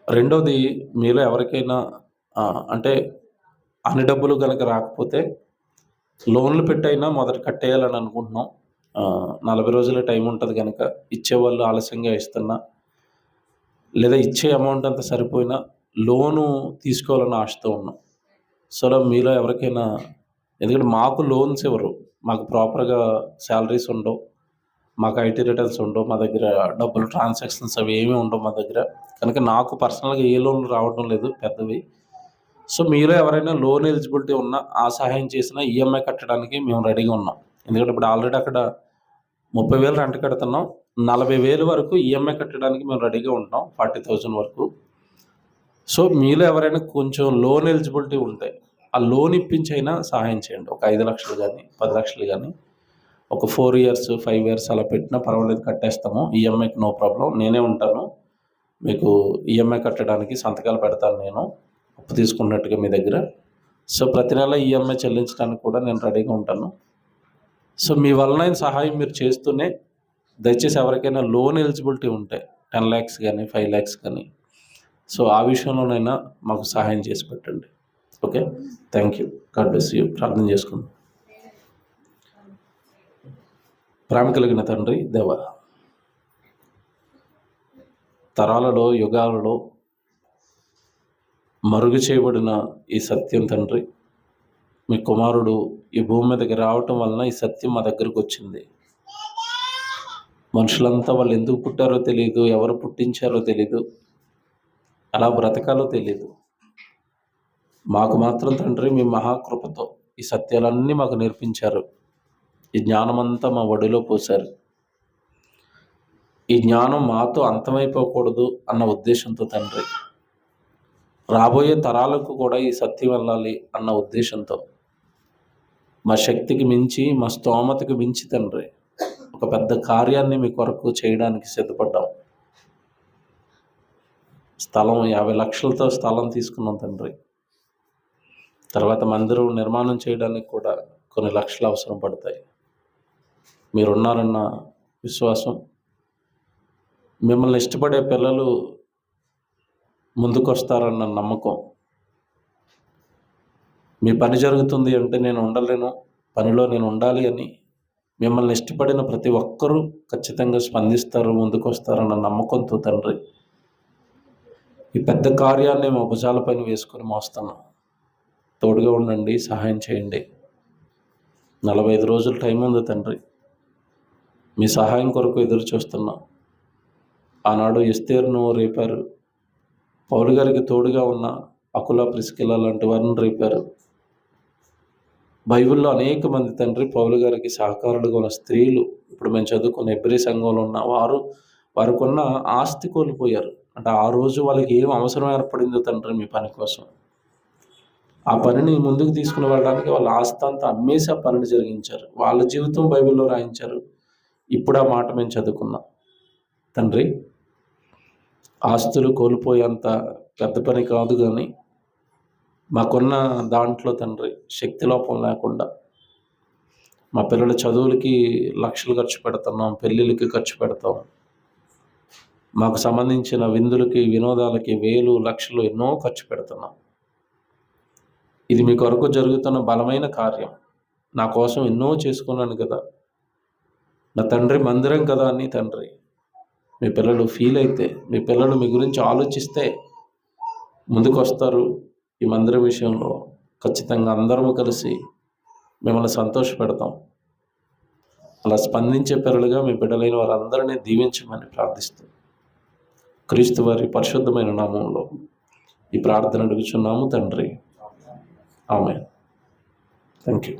రెండోది, మీలో ఎవరికైనా అంటే అన్ని డబ్బులు కనుక రాకపోతే లోన్లు పెట్టైనా మొదట కట్టేయాలని అనుకుంటున్నాం. 40 రోజుల టైం ఉంటుంది కనుక ఇచ్చేవాళ్ళు ఆలస్యంగా ఇస్తున్నా, లేదా ఇచ్చే అమౌంట్ అంతా సరిపోయినా లోను తీసుకోవాలన్న ఆశతో ఉన్నాం. సో, మీలో ఎవరికైనా, ఎందుకంటే మాకు లోన్స్ ఇవ్వరు. మాకు ప్రాపర్‌గా శాలరీస్ ఉండవు. మాకు ఐటీ రిటర్న్స్ ఉండవు. మా దగ్గర డబ్బులు ట్రాన్సాక్షన్స్ అవి ఏమీ ఉండవు మా దగ్గర. కనుక నాకు పర్సనల్‌గా ఏ లోన్లు రావడం లేదు పెద్దవి. సో, మీలో ఎవరైనా లోన్ ఎలిజిబిలిటీ ఉన్నా, ఆ సహాయం చేసినా ఈఎంఐ కట్టడానికి మేము రెడీగా ఉన్నాం. ఎందుకంటే ఇప్పుడు ఆల్రెడీ అక్కడ 30,000 రెంట్ కడుతున్నాం. 40,000 వరకు ఈఎంఐ కట్టడానికి మేము రెడీగా ఉంటాం. 40,000 వరకు. సో, మీలో ఎవరైనా కొంచెం లోన్ ఎలిజిబిలిటీ ఉంటే, ఆ లోన్ ఇప్పించైనా సహాయం చేయండి. ఒక 5 లక్షలు గానీ, 10 లక్షలు గానీ, ఒక 4 ఇయర్స్, 5 ఇయర్స్ అలా పెట్టినా పర్వాలేదు, కట్టేస్తాము. ఈఎంఐకి నో ప్రాబ్లమ్. నేనే ఉంటాను. మీకు ఈఎంఐ కట్టడానికి సంతకాలు పెడతాను నేను, అప్పు తీసుకున్నట్టుగా మీ దగ్గర. సో, ప్రతి నెల ఈఎంఐ చెల్లించడానికి కూడా నేను రెడీగా ఉంటాను. సో, మీ వలన సహాయం మీరు చేస్తూనే, దయచేసి ఎవరికైనా లోన్ ఎలిజిబిలిటీ ఉంటే 10 lakhs కానీ, 5 lakhs కానీ, సో ఆ విషయంలోనైనా మాకు సహాయం చేసి పెట్టండి. Okay, thank you. God bless you. ప్రార్థన చేసుకుందాం. ప్రేమ కలిగిన తండ్రి దేవా, తరాలలో, యుగాలలో మరుగు చేయబడిన ఈ సత్యం తండ్రి, మీ కుమారుడు ఈ భూమి మీదకి రావటం వలన ఈ సత్యం మా దగ్గరకు వచ్చింది. మనుషులంతా వాళ్ళు ఎందుకు పుట్టారో తెలియదు, ఎవరు పుట్టించారో తెలీదు, అలా బ్రతకాలో తెలీదు. మాకు మాత్రం తండ్రి మీ మహాకృపతో ఈ సత్యాలన్నీ మాకు నేర్పించారు. ఈ జ్ఞానమంతా మా ఒడిలో పోశారు. ఈ జ్ఞానం మాతో అంతమైపోకూడదు అన్న ఉద్దేశంతో తండ్రి, రాబోయే తరాలకు కూడా ఈ సత్యం వెళ్ళాలి అన్న ఉద్దేశంతో, మా శక్తికి మించి, మా స్తోమతకి మించి తండ్రి, ఒక పెద్ద కార్యాన్ని మీ కొరకు చేయడానికి సిద్ధపడ్డాం. స్థలం 50 లక్షలతో స్థలం తీసుకున్నాం తండ్రి. తర్వాత మందిరం నిర్మాణం చేయడానికి కూడా కొన్ని లక్షలు అవసరం పడతాయి. మీరున్నారన్న విశ్వాసం, మిమ్మల్ని ఇష్టపడే పిల్లలు ముందుకొస్తారన్న నమ్మకం, మీ పని జరుగుతుంది అంటే నేను ఉండలేను, పనిలో నేను ఉండాలి అని మిమ్మల్ని ఇష్టపడిన ప్రతి ఒక్కరూ ఖచ్చితంగా స్పందిస్తారు, ముందుకొస్తారన్న నమ్మకంతో తండ్రి, ఈ పెద్ద కార్యాన్ని మా భుజాలపైన వేసుకొని మోస్తున్నాం. తోడుగా ఉండండి, సహాయం చేయండి. 45 రోజుల టైం ఉంది తండ్రి. మీ సహాయం కొరకు ఎదురు చూస్తున్నాం. ఆనాడు ఎస్తేరును రేపారు, పౌలు గారికి తోడుగా ఉన్న అకుల, ప్రిస్కిల లాంటి వారిని రేపారు. బైబిల్లో అనేక మంది తండ్రి పౌలు గారికి సహకారులుగా ఉన్న స్త్రీలు, ఇప్పుడు మేము చదువుకున్న హెబ్రీ సంఘంలో ఉన్న వారికి ఉన్న ఆస్తి కోల్పోయారు. అంటే ఆ రోజు వాళ్ళకి ఏం అవసరం ఏర్పడిందో తండ్రి మీ పని కోసం, ఆ పనిని ముందుకు తీసుకుని వెళ్ళడానికి వాళ్ళ ఆస్తి అంతా అమ్మేసి ఆ పనిని జరిగించారు. వాళ్ళ జీవితం బైబిల్లో రాయించారు. ఇప్పుడు ఆ మాట మేము చదువుకున్నాం. తండ్రి, ఆస్తులు కోల్పోయేంత పెద్ద పని కాదు, కానీ మాకున్న దాంట్లో తండ్రి శక్తి లోపం లేకుండా మా పిల్లల చదువులకి లక్షలు ఖర్చు పెడుతున్నాం, పెళ్ళిళ్ళకి ఖర్చు పెడతాం, మాకు సంబంధించిన విందులకి, వినోదాలకి వేలు, లక్షలు ఎన్నో ఖర్చు పెడుతున్నాం. ఇది మీ కొరకు జరుగుతున్న బలమైన కార్యం. నా కోసం ఎన్నో చేసుకున్నాను కదా, నా తండ్రి మందిరం కదా అని తండ్రి మీ పిల్లలు ఫీల్ అయితే, మీ పిల్లలు మీ గురించి ఆలోచిస్తే ముందుకు వస్తారు. ఈ మందిరం విషయంలో ఖచ్చితంగా అందరము కలిసి మిమ్మల్ని సంతోషపెడతాం. అలా స్పందించే పిల్లలుగా మీ బిడ్డలైన వారందరినీ దీవించమని ప్రార్థిస్తూ, క్రీస్తు వారి పరిశుద్ధమైన నామంలో ఈ ప్రార్థన అడుగుచున్నాము తండ్రి. ఆమేన్. Thank you.